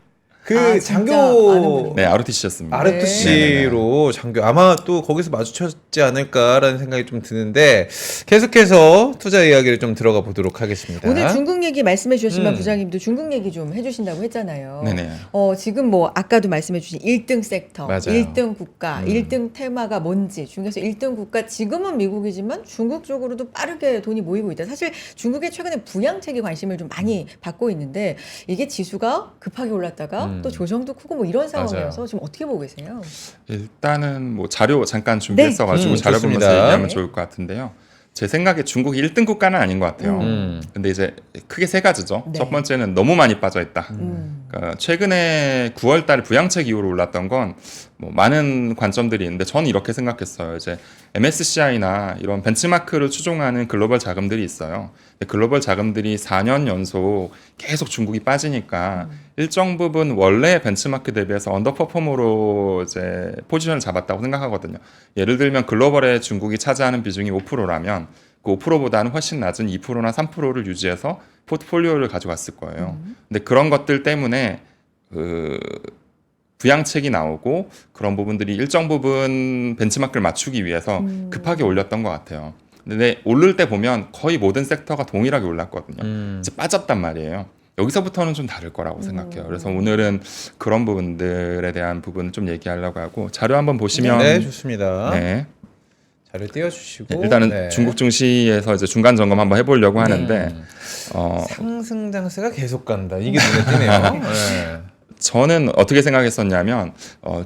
그 아, 진짜 아는 장교 분이. 네, ROTC였습니다. 아르투시로 장교 아마 또 거기서 마주쳤지 않을까라는 생각이 좀 드는데 계속해서 투자 이야기를 좀 들어가 보도록 하겠습니다. 오늘 중국 얘기 말씀해 주셨지만 음. 부장님도 중국 얘기 좀 해주신다고 했잖아요. 네네. 지금 뭐 아까도 말씀해 주신 1등 섹터, 맞아요. 1등 국가, 1등 테마가 뭔지 중에서 1등 국가 지금은 미국이지만 중국 쪽으로도 빠르게 돈이 모이고 있다. 사실 중국에 최근에 부양책에 관심을 좀 많이 받고 있는데 이게 지수가 급하게 올랐다가 또 조정도 크고 뭐 이런 상황이어서 맞아요. 지금 어떻게 보고 계세요? 일단은 뭐 자료 잠깐 준비했어가지고 네. 자료 보면서 좋습니다. 얘기하면 좋을 것 같은데요. 제 생각에 중국이 1등 국가는 아닌 것 같아요. 근데 이제 크게 세 가지죠. 네. 첫 번째는 너무 많이 빠져 있다. 음. 그러니까 최근에 9월달 부양책 이후로 올랐던 건 뭐 많은 관점들이 있는데 저는 이렇게 생각했어요. 이제 MSCI나 이런 벤치마크를 추종하는 글로벌 자금들이 있어요. 근데 글로벌 자금들이 4년 연속 계속 중국이 빠지니까 일정 부분 원래 벤치마크 대비해서 언더퍼폼으로 이제 포지션을 잡았다고 생각하거든요. 예를 들면 글로벌에 중국이 차지하는 비중이 5%라면 그 5%보다는 훨씬 낮은 2%나 3%를 유지해서 포트폴리오를 가져갔을 거예요. 근데 그런 것들 때문에 부양책이 나오고 그런 부분들이 일정 부분 벤치마크를 맞추기 위해서 급하게 올렸던 것 같아요. 근데 오를 때 보면 거의 모든 섹터가 동일하게 올랐거든요. 이제 빠졌단 말이에요. 여기서부터는 좀 다를 거라고 생각해요. 그래서 오늘은 그런 부분들에 대한 부분을 좀 얘기하려고 하고 자료 한번 보시면 네 좋습니다. 네. 자료 띄워주시고 일단은 네. 중국 증시에서 이제 중간 점검 한번 해보려고 하는데 상승 장세가 계속 간다. 이게 눈에 띄네요. 네. 저는 어떻게 생각했었냐면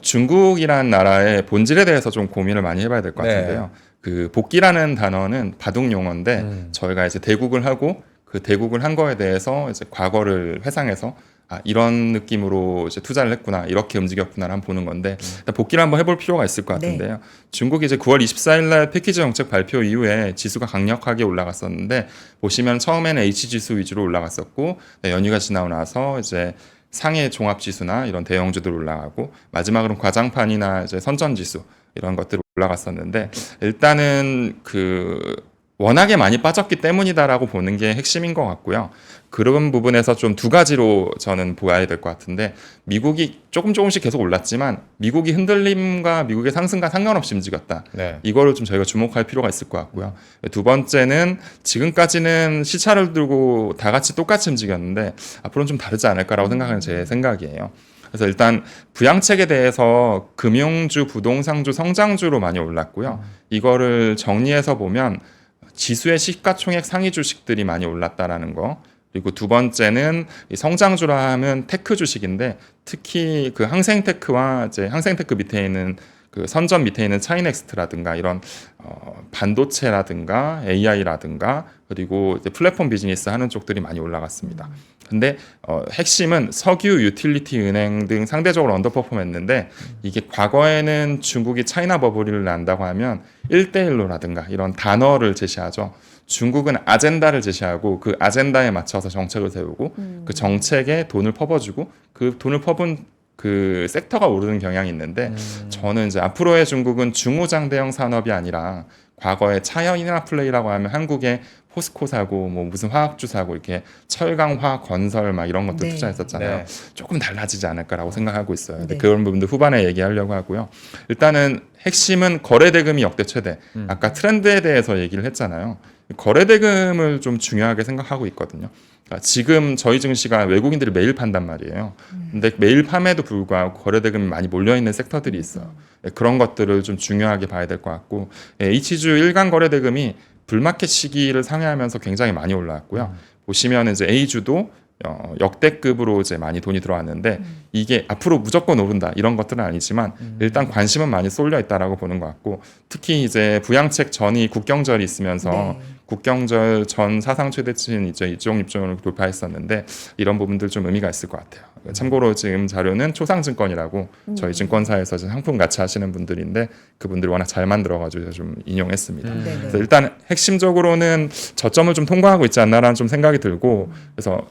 중국이란 나라의 본질에 대해서 좀 고민을 많이 해봐야 될 것 네. 같은데요. 그 복귀라는 단어는 바둑 용어인데 저희가 이제 대국을 하고 그 대국을 한 거에 대해서 이제 과거를 회상해서 아, 이런 느낌으로 이제 투자를 했구나, 이렇게 움직였구나를 한번 보는 건데 일단 복귀를 한번 해볼 필요가 있을 것 같은데요. 네. 중국이 이제 9월 24일 날 패키지 정책 발표 이후에 지수가 강력하게 올라갔었는데 보시면 처음에는 H 지수 위주로 올라갔었고 네, 연휴가 지나고 나서 이제 상해 종합 지수나 이런 대형주들 올라가고 마지막으로는 과장판이나 이제 선전 지수 이런 것들 올라갔었는데 일단은 그 워낙에 많이 빠졌기 때문이다라고 보는 게 핵심인 것 같고요. 그런 부분에서 좀 두 가지로 저는 보아야 될 것 같은데 미국이 조금씩 계속 올랐지만 미국이 흔들림과 미국의 상승과 상관없이 움직였다. 네. 이거를 좀 저희가 주목할 필요가 있을 것 같고요. 두 번째는 지금까지는 시차를 두고 다 같이 똑같이 움직였는데 앞으로는 좀 다르지 않을까라고 생각하는 제 생각이에요. 그래서 일단 부양책에 대해서 금융주, 부동산주, 성장주로 많이 올랐고요. 이거를 정리해서 보면 지수의 시가총액 상위 주식들이 많이 올랐다라는 거. 그리고 두 번째는 성장주라 하면 테크 주식인데 특히 그 항생테크와 이제 항생테크 밑에 있는 그 선전 밑에 있는 차이넥스트라든가 이런 반도체라든가 AI라든가 그리고 이제 플랫폼 비즈니스 하는 쪽들이 많이 올라갔습니다. 근데 핵심은 석유, 유틸리티, 은행 등 상대적으로 언더퍼폼했는데 이게 과거에는 중국이 차이나 버블을 난다고 하면 1대1로라든가 이런 단어를 제시하죠. 중국은 아젠다를 제시하고 그 아젠다에 맞춰서 정책을 세우고 그 정책에 돈을 퍼부어주고 그 돈을 퍼본 그 섹터가 오르는 경향이 있는데 저는 이제 앞으로의 중국은 중후장대형 산업이 아니라 과거에 차연이나 플레이라고 하면 한국의 포스코 사고 뭐 무슨 화학주 사고 이렇게 철강, 화학, 건설 막 이런 것도 네. 투자했었잖아요. 네. 조금 달라지지 않을까라고 생각하고 있어요. 근데 그런 부분도 후반에 얘기하려고 하고요. 일단은 핵심은 거래대금이 역대 최대. 아까 트렌드에 대해서 얘기를 했잖아요. 거래대금을 좀 중요하게 생각하고 있거든요. 그러니까 지금 저희 증시가 외국인들이 매일 판단 말이에요. 근데 매일 판에도 불구하고 거래대금이 많이 몰려있는 섹터들이 있어요. 그런 것들을 좀 중요하게 봐야 될 것 같고 H주 일간 거래대금이 불마켓 시기를 상회하면서 굉장히 많이 올라왔고요. 보시면 이제 A주도 역대급으로 이제 많이 돈이 들어왔는데 이게 앞으로 무조건 오른다 이런 것들은 아니지만 일단 관심은 많이 쏠려 있다라고 보는 것 같고 특히 이제 부양책 전이 국경절이 있으면서 네. 국경절 전 사상 최대치인 이제 입종을 돌파했었는데 이런 부분들 좀 의미가 있을 것 같아요. 참고로 지금 자료는 초상증권이라고 저희 증권사에서 상품 같이 하시는 분들인데 그분들이 워낙 잘 만들어가지고 좀 인용했습니다. 그래서 일단 핵심적으로는 저점을 좀 통과하고 있지 않나라는 좀 생각이 들고 그래서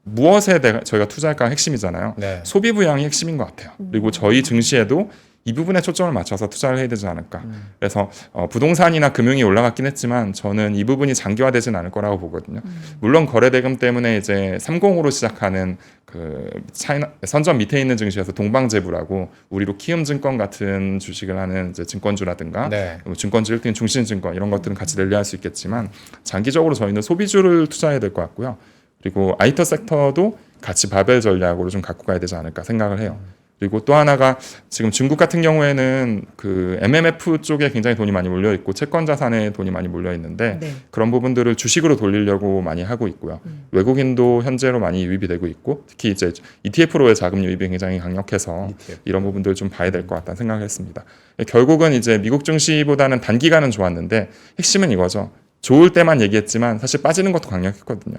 무엇에 저희가 투자할까 핵심이잖아요. 네. 소비 부양이 핵심인 것 같아요. 그리고 저희 증시에도 이 부분에 초점을 맞춰서 투자를 해야 되지 않을까. 그래서 부동산이나 금융이 올라갔긴 했지만 저는 이 부분이 장기화되진 않을 거라고 보거든요. 물론 거래대금 때문에 이제 30으로 시작하는 그 차이나 선전 밑에 있는 증시에서 동방제부라고 우리로 키움증권 같은 주식을 하는 이제 증권주라든가 네. 증권주 1등 중신증권 이런 것들은 같이 랠리할 수 있겠지만 장기적으로 저희는 소비주를 투자해야 될 것 같고요. 그리고 IT 섹터도 같이 바벨 전략으로 좀 갖고 가야 되지 않을까 생각을 해요. 그리고 또 하나가 지금 중국 같은 경우에는 그 MMF 쪽에 굉장히 돈이 많이 몰려 있고 채권 자산에 돈이 많이 몰려 있는데 네. 그런 부분들을 주식으로 돌리려고 많이 하고 있고요. 외국인도 현재로 많이 유입이 되고 있고 특히 이제 ETF로의 자금 유입이 굉장히 강력해서 이런 부분들을 좀 봐야 될 것 같다는 생각을 했습니다. 결국은 이제 미국 증시보다는 단기간은 좋았는데 핵심은 이거죠. 좋을 때만 얘기했지만 사실 빠지는 것도 강력했거든요.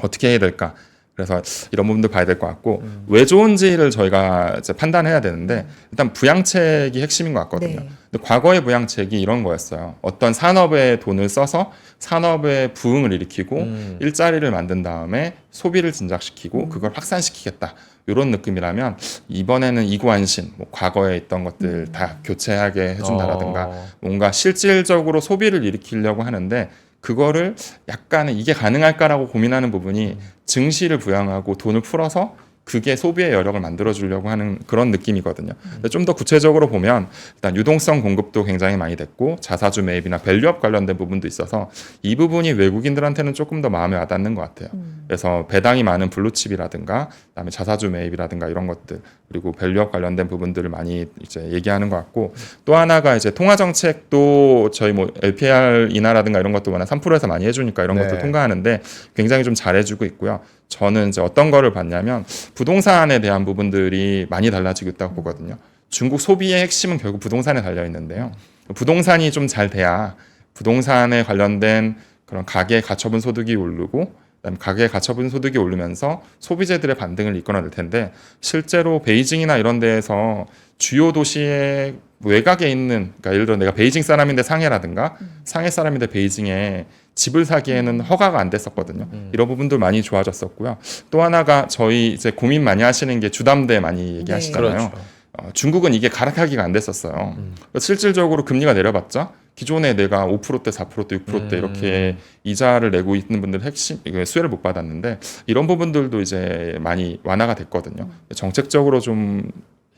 어떻게 해야 될까? 그래서 이런 부분도 봐야 될 것 같고 왜 좋은지를 저희가 이제 판단해야 되는데 일단 부양책이 핵심인 것 같거든요. 네. 근데 과거의 부양책이 이런 거였어요. 어떤 산업에 돈을 써서 산업의 부흥을 일으키고 일자리를 만든 다음에 소비를 진작시키고 그걸 확산시키겠다. 이런 느낌이라면 이번에는 이구안신, 뭐 과거에 있던 것들 다 교체하게 해준다라든가 뭔가 실질적으로 소비를 일으키려고 하는데 그거를 약간은 이게 가능할까라고 고민하는 부분이 증시를 부양하고 돈을 풀어서 그게 소비의 여력을 만들어주려고 하는 그런 느낌이거든요. 좀 더 구체적으로 보면 일단 유동성 공급도 굉장히 많이 됐고 자사주 매입이나 밸류업 관련된 부분도 있어서 이 부분이 외국인들한테는 조금 더 마음에 와닿는 것 같아요. 그래서 배당이 많은 블루칩이라든가 그다음에 자사주 매입이라든가 이런 것들 그리고 밸류업 관련된 부분들을 많이 이제 얘기하는 것 같고 또 하나가 이제 통화 정책도 저희 뭐 LPR 인하라든가 이런 것도 워낙 3%에서 많이 해주니까 이런 것도 통과하는데 굉장히 좀 잘해주고 있고요. 저는 이제 어떤 거를 봤냐면 부동산에 대한 부분들이 많이 달라지고 있다고 보거든요. 중국 소비의 핵심은 결국 부동산에 달려 있는데요. 부동산이 좀 잘 돼야 부동산에 관련된 그런 가계 가처분 소득이 오르고 그다음에 가계 가처분 소득이 오르면서 소비재들의 반등을 이끌어낼 텐데 실제로 베이징이나 이런 데에서 주요 도시의 외곽에 있는 그러니까 예를 들어 내가 베이징 사람인데 상해라든가 상해 사람인데 베이징에 집을 사기에는 허가가 안 됐었거든요. 이런 부분들 많이 좋아졌었고요. 또 하나가 저희 이제 고민 많이 하시는 게 주담대 많이 얘기하시잖아요. 그렇죠. 중국은 이게 가락하기가 안 됐었어요. 실질적으로 금리가 내려봤자 기존에 내가 5%대, 4%대, 6%대 이렇게 이자를 내고 있는 분들 핵심 수혜를 못 받았는데 이런 부분들도 이제 많이 완화가 됐거든요. 정책적으로 좀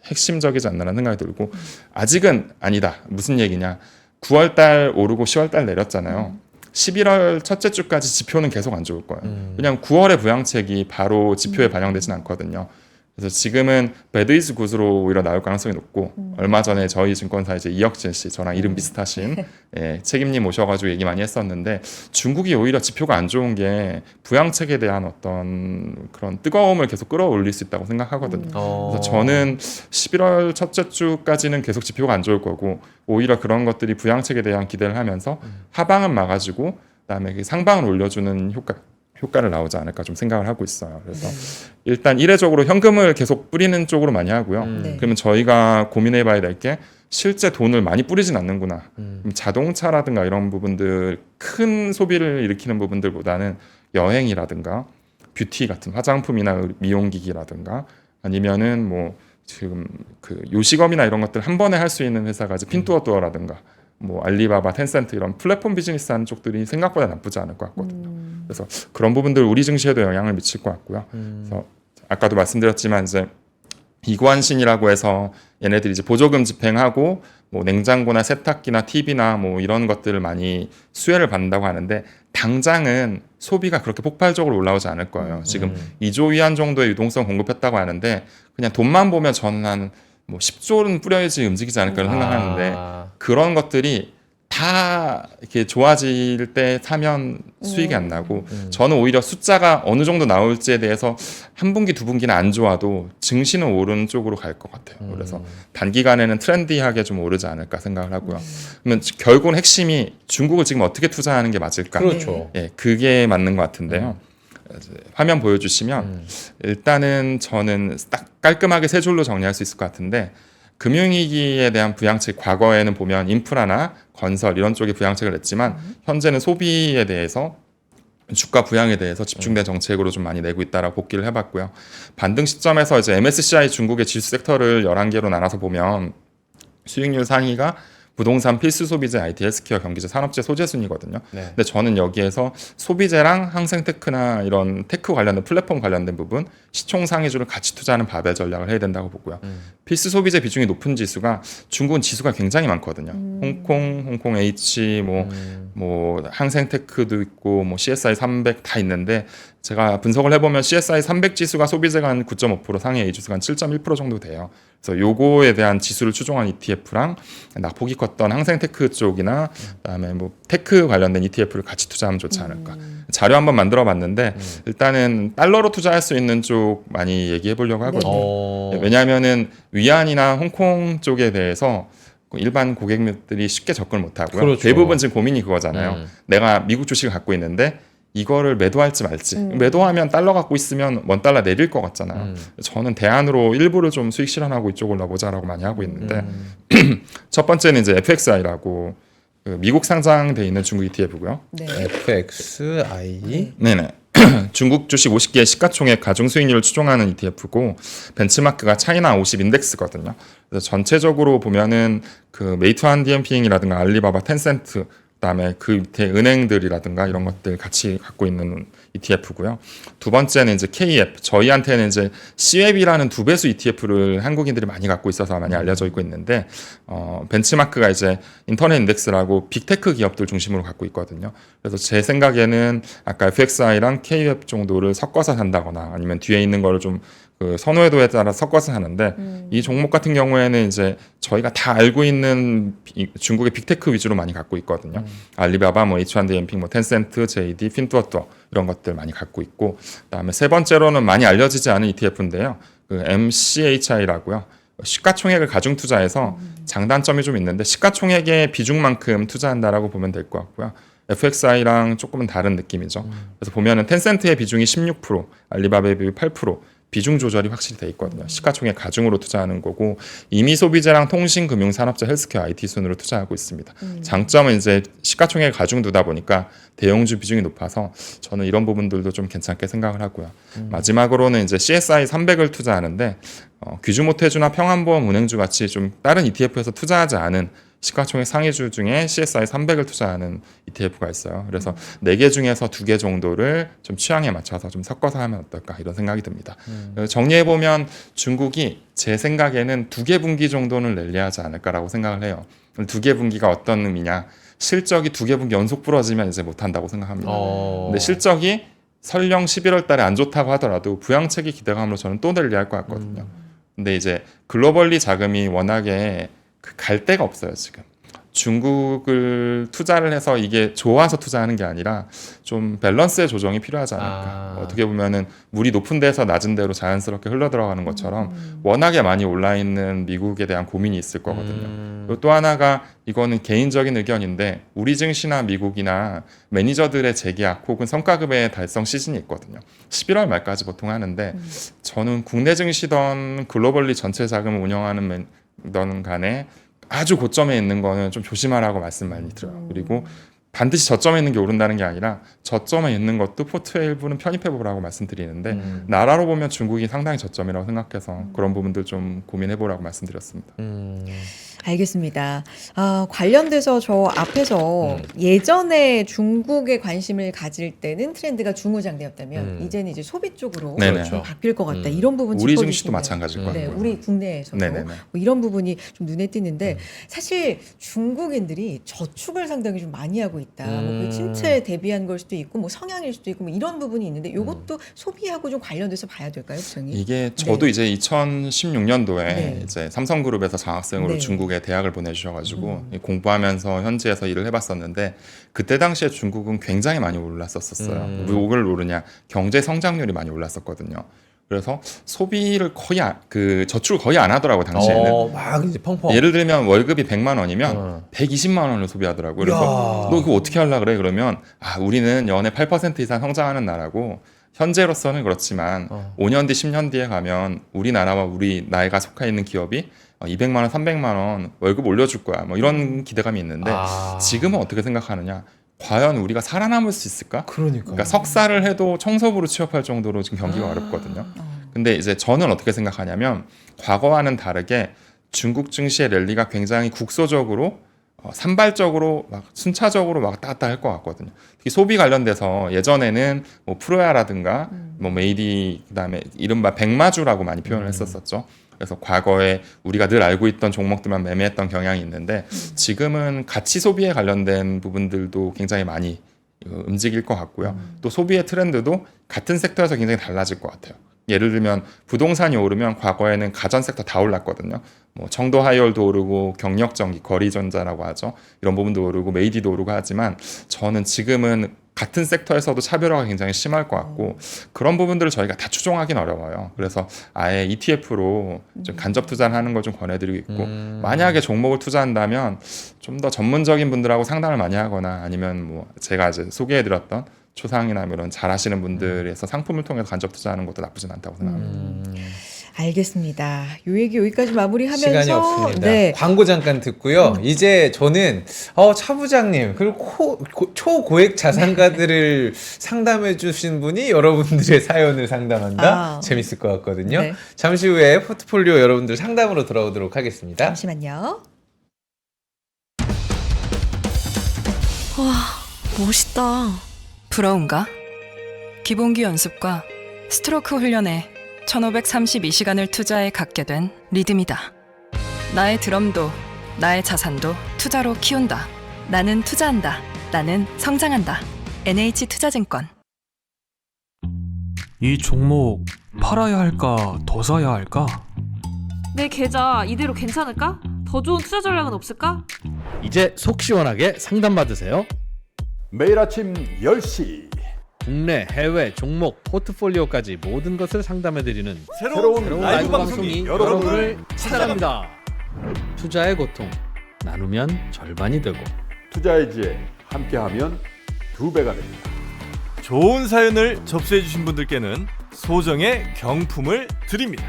핵심적이지 않나라는 생각이 들고 아직은 아니다. 무슨 얘기냐? 9월 달 오르고 10월 달 내렸잖아요. 11월 첫째 주까지 지표는 계속 안 좋을 거예요. 그냥 9월의 부양책이 바로 지표에 반영되진 않거든요. 그래서 지금은 배드 이즈 굿으로 오히려 나올 가능성이 높고 얼마 전에 저희 증권사 이제 이혁진 씨 저랑 이름 비슷하신 예, 책임님 오셔가지고 얘기 많이 했었는데 중국이 오히려 지표가 안 좋은 게 부양책에 대한 어떤 그런 뜨거움을 계속 끌어올릴 수 있다고 생각하거든요. 그래서 저는 11월 첫째 주까지는 계속 지표가 안 좋을 거고 오히려 그런 것들이 부양책에 대한 기대를 하면서 하방은 막아주고 그다음에 그 상방을 올려주는 효과를 나오지 않을까 좀 생각을 하고 있어요. 그래서 일단 이례적으로 현금을 계속 뿌리는 쪽으로 많이 하고요. 네. 그러면 저희가 고민해봐야 될 게 실제 돈을 많이 뿌리진 않는구나. 그럼 자동차라든가 이런 부분들 큰 소비를 일으키는 부분들보다는 여행이라든가 뷰티 같은 화장품이나 미용기기라든가 아니면은 뭐 지금 그 요식업이나 이런 것들 한 번에 할 수 있는 회사가 이제 핀투어투어라든가 뭐 알리바바, 텐센트 이런 플랫폼 비즈니스 하는 쪽들이 생각보다 나쁘지 않을 것 같거든요. 그래서 그런 부분들 우리 증시에도 영향을 미칠 것 같고요. 그래서 아까도 말씀드렸지만 이제 이관신이라고 해서 얘네들이 이제 보조금 집행하고 뭐 냉장고나 세탁기나 TV나 뭐 이런 것들을 많이 수혜를 받는다고 하는데 당장은 소비가 그렇게 폭발적으로 올라오지 않을 거예요. 지금 2조 위안 정도의 유동성 공급했다고 하는데 그냥 돈만 보면 저는 한 뭐 10조는 뿌려야지 움직이지 않을까 생각하는데 그런 것들이 다 이렇게 좋아질 때 사면 수익이 안 나고 저는 오히려 숫자가 어느 정도 나올지에 대해서 한 분기 두 분기는 안 좋아도 증시는 오르는 쪽으로 갈 것 같아요. 그래서 단기간에는 트렌디하게 좀 오르지 않을까 생각을 하고요. 그러면 결국은 핵심이 중국을 지금 어떻게 투자하는 게 맞을까? 그렇죠. 예, 그게 맞는 것 같은데요. 화면 보여주시면 일단은 저는 딱 깔끔하게 세 줄로 정리할 수 있을 것 같은데 금융위기에 대한 부양책 과거에는 보면 인프라나 건설 이런 쪽에 부양책을 냈지만 현재는 소비에 대해서 주가 부양에 대해서 집중된 정책으로 좀 많이 내고 있다라고 복기를 해봤고요. 반등 시점에서 이제 MSCI 중국의 지수 섹터를 11개로 나눠서 보면 수익률 상위가 부동산, 필수 소비재, IT, 헬스케어, 경기재, 산업재, 소재 순이거든요. 네. 근데 저는 여기에서 소비재랑 항생테크나 이런 테크 관련된 플랫폼 관련된 부분, 시총 상위주를 같이 투자하는 바벨 전략을 해야 된다고 보고요. 필수 소비재 비중이 높은 지수가 중국은 지수가 굉장히 많거든요. 홍콩 H, 뭐 항생테크도 있고, 뭐 CSI 300 다 있는데 제가 분석을 해보면 CSI 300 지수가 소비재가 한 9.5%, 상해 A 지수가 한 7.1% 정도 돼요. 그래서 요거에 대한 지수를 추종한 ETF랑 낙폭이 컸던 항생테크 쪽이나 그다음에 뭐 테크 관련된 ETF를 같이 투자하면 좋지 않을까. 자료 한번 만들어봤는데 일단은 달러로 투자할 수 있는 쪽 많이 얘기해 보려고 하거든요. 왜냐하면은 위안이나 홍콩 쪽에 대해서 일반 고객들이 쉽게 접근을 못하고요. 그렇죠. 대부분 지금 고민이 그거잖아요. 내가 미국 주식을 갖고 있는데 이거를 매도할지 말지. 매도하면 달러 갖고 있으면 원 달러 내릴 것 같잖아요. 저는 대안으로 일부를 좀 수익 실현하고 이쪽으로 넣어보자라고 많이 하고 있는데 첫 번째는 이제 FXI라고 그 미국 상장돼 있는 중국 ETF고요. 네. FXI. 네네. 중국 주식 50개의 시가총액 가중 수익률을 추종하는 ETF고 벤치마크가 차이나 50 인덱스거든요. 그래서 전체적으로 보면은 그 메이투안 디엠핑이라든가 알리바바, 텐센트 그다음에 그 밑에 은행들이라든가 이런 것들 같이 갖고 있는 ETF고요. 두 번째는 이제 KF. 저희한테는 이제 C웹이라는 두 배수 ETF를 한국인들이 많이 갖고 있어서 많이 알려져 있고 있는데 벤치마크가 이제 인터넷 인덱스라고 빅테크 기업들 중심으로 갖고 있거든요. 그래서 제 생각에는 아까 FXI랑 KF 정도를 섞어서 산다거나 아니면 뒤에 있는 거를 좀 그 선호도에 따라 섞어서 사는데 이 종목 같은 경우에는 이제 저희가 다 알고 있는 중국의 빅테크 위주로 많이 갖고 있거든요. 알리바바, 뭐 H1DMP, 뭐 텐센트, JD, 핀투어투어 이런 것들 많이 갖고 있고 그다음에 세 번째로는 많이 알려지지 않은 ETF인데요. 그 MCHI라고요. 시가총액을 가중 투자해서 장단점이 좀 있는데 시가총액의 비중만큼 투자한다라고 보면 될 것 같고요. FXI랑 조금은 다른 느낌이죠. 그래서 보면은 텐센트의 비중이 16%, 알리바바의 비중이 8%, 비중 조절이 확실히 돼 있거든요. 시가총액 가중으로 투자하는 거고 이미 소비재랑 통신, 금융, 산업재, 헬스케어, IT 순으로 투자하고 있습니다. 장점은 이제 시가총액 가중 두다 보니까 대형주 비중이 높아서 저는 이런 부분들도 좀 괜찮게 생각을 하고요. 마지막으로는 이제 CSI 300을 투자하는데 귀주모태주나 평안보험 은행주 같이 좀 다른 ETF에서 투자하지 않은 시가총액 상위주 중에 CSI 300을 투자하는 ETF가 있어요. 그래서 4개 중에서 2개 정도를 좀 취향에 맞춰서 좀 섞어서 하면 어떨까 이런 생각이 듭니다. 정리해보면 중국이 제 생각에는 2개 분기 정도는 랠리하지 않을까라고 생각을 해요. 2개 분기가 어떤 의미냐. 실적이 2개 분기 연속 부러지면 이제 못한다고 생각합니다. 근데 실적이 설령 11월 달에 안 좋다고 하더라도 부양책이 기대감으로 저는 또 랠리할 것 같거든요. 근데 이제 글로벌리 자금이 워낙에 갈 데가 없어요 지금. 중국을 투자를 해서 이게 좋아서 투자하는 게 아니라 좀 밸런스의 조정이 필요하지 않을까. 어떻게 보면은 물이 높은 데서 낮은 데로 자연스럽게 흘러 들어가는 것처럼 워낙에 많이 올라 있는 미국에 대한 고민이 있을 거거든요. 그리고 또 하나가 이거는 개인적인 의견인데 우리 증시나 미국이나 매니저들의 재계약 혹은 성과급의 달성 시즌이 있거든요. 11월 말까지 보통 하는데 저는 국내 증시든 글로벌리 전체 자금을 운영하는 건 간에 아주 고점에 있는 거는 좀 조심하라고 말씀 많이 드려요. 그리고 반드시 저점에 있는 게 오른다는 게 아니라 저점에 있는 것도 포트의 일부는 편입해보라고 말씀드리는데 나라로 보면 중국이 상당히 저점이라고 생각해서 그런 부분들 좀 고민해보라고 말씀드렸습니다. 알겠습니다. 관련돼서 저 앞에서 예전에 중국에 관심을 가질 때는 트렌드가 중후장대였다면 이제는 이제 소비 쪽으로 네네. 좀 바뀔 것 같다. 이런 부분 우리 짚어주시면. 증시도 마찬가지일 것 네, 같고요. 우리 국내에서도 네네네. 뭐 이런 부분이 좀 눈에 띄는데 사실 중국인들이 저축을 상당히 좀 많이 하고 있다. 뭐 그 침체에 대비한 걸 수도 있고 뭐 성향일 수도 있고 뭐 이런 부분이 있는데 이것도 소비하고 좀 관련돼서 봐야 될까요, 부장님? 이게 저도 이제 2016년도에 네. 이제 삼성그룹에서 장학생으로 네. 중국에 대학을 보내주셔가지고 공부하면서 현지에서 일을 해봤었는데 그때 당시에 중국은 굉장히 많이 올랐었어요. 왜 오르냐? 경제 성장률이 많이 올랐었거든요. 그래서 소비를 저축을 거의 안 하더라고 당시에는. 막 이제 펑펑. 예를 들면 월급이 100만 원이면 120만 원을 소비하더라고요. 그래서 너 그거 어떻게 하려고 그래? 그러면 우리는 연에 8% 이상 성장하는 나라고 현재로서는 그렇지만 5년 뒤, 10년 뒤에 가면 우리나라와 우리 나이가 속해 있는 기업이 200만 원, 300만 원 월급 올려줄 거야. 뭐 이런 기대감이 있는데 지금은 어떻게 생각하느냐? 과연 우리가 살아남을 수 있을까? 그러니까 석사를 해도 청소부로 취업할 정도로 지금 경기가 어렵거든요. 근데 이제 저는 어떻게 생각하냐면 과거와는 다르게 중국 증시의 랠리가 굉장히 국소적으로 산발적으로 막 순차적으로 막 왔다 갔다 할 것 같거든요. 특히 소비 관련돼서 예전에는 뭐 프로야라든가 뭐 메이디 그다음에 이른바 백마주라고 많이 표현을 했었었죠. 그래서 과거에 우리가 늘 알고 있던 종목들만 매매했던 경향이 있는데 지금은 가치 소비에 관련된 부분들도 굉장히 많이 움직일 것 같고요. 또 소비의 트렌드도 같은 섹터에서 굉장히 달라질 것 같아요. 예를 들면 부동산이 오르면 과거에는 가전 섹터 다 올랐거든요. 뭐 청도 하이얼도 오르고 경력전기, 거리전자라고 하죠. 이런 부분도 오르고 메이디도 오르고 하지만 저는 지금은 같은 섹터에서도 차별화가 굉장히 심할 것 같고 그런 부분들을 저희가 다 추종하기는 어려워요. 그래서 아예 ETF로 좀 간접 투자를 하는 걸 좀 권해드리고 있고 만약에 종목을 투자한다면 좀 더 전문적인 분들하고 상담을 많이 하거나 아니면 뭐 제가 이제 소개해드렸던 초상이나 이런 잘하시는 분들에서 상품을 통해서 간접 투자하는 것도 나쁘진 않다고 생각합니다. 알겠습니다. 요 얘기 여기까지 마무리하면서 시간이 없습니다. 네. 광고 잠깐 듣고요. 이제 저는 차 부장님 그리고 초고액 자산가들을 상담해 주신 분이 여러분들의 사연을 상담한다. 재밌을 것 같거든요. 네. 잠시 후에 포트폴리오 여러분들 상담으로 돌아오도록 하겠습니다. 잠시만요. 와, 멋있다. 부러운가? 기본기 연습과 스트로크 훈련에 1532시간을 투자해 갖게 된 리듬이다. 나의 드럼도 나의 자산도 투자로 키운다. 나는 투자한다. 나는 성장한다. NH투자증권. 이 종목 팔아야 할까 더 사야 할까? 내 계좌 이대로 괜찮을까? 더 좋은 투자 전략은 없을까? 이제 속 시원하게 상담받으세요. 매일 아침 10시 국내, 해외, 종목, 포트폴리오까지 모든 것을 상담해드리는 새로운 라이브 방송이 여러분을 찾아갑니다. 투자의 고통 나누면 절반이 되고 투자의 지혜 함께하면 2배가 됩니다. 좋은 사연을 접수해 주신 분들께는 소정의 경품을 드립니다.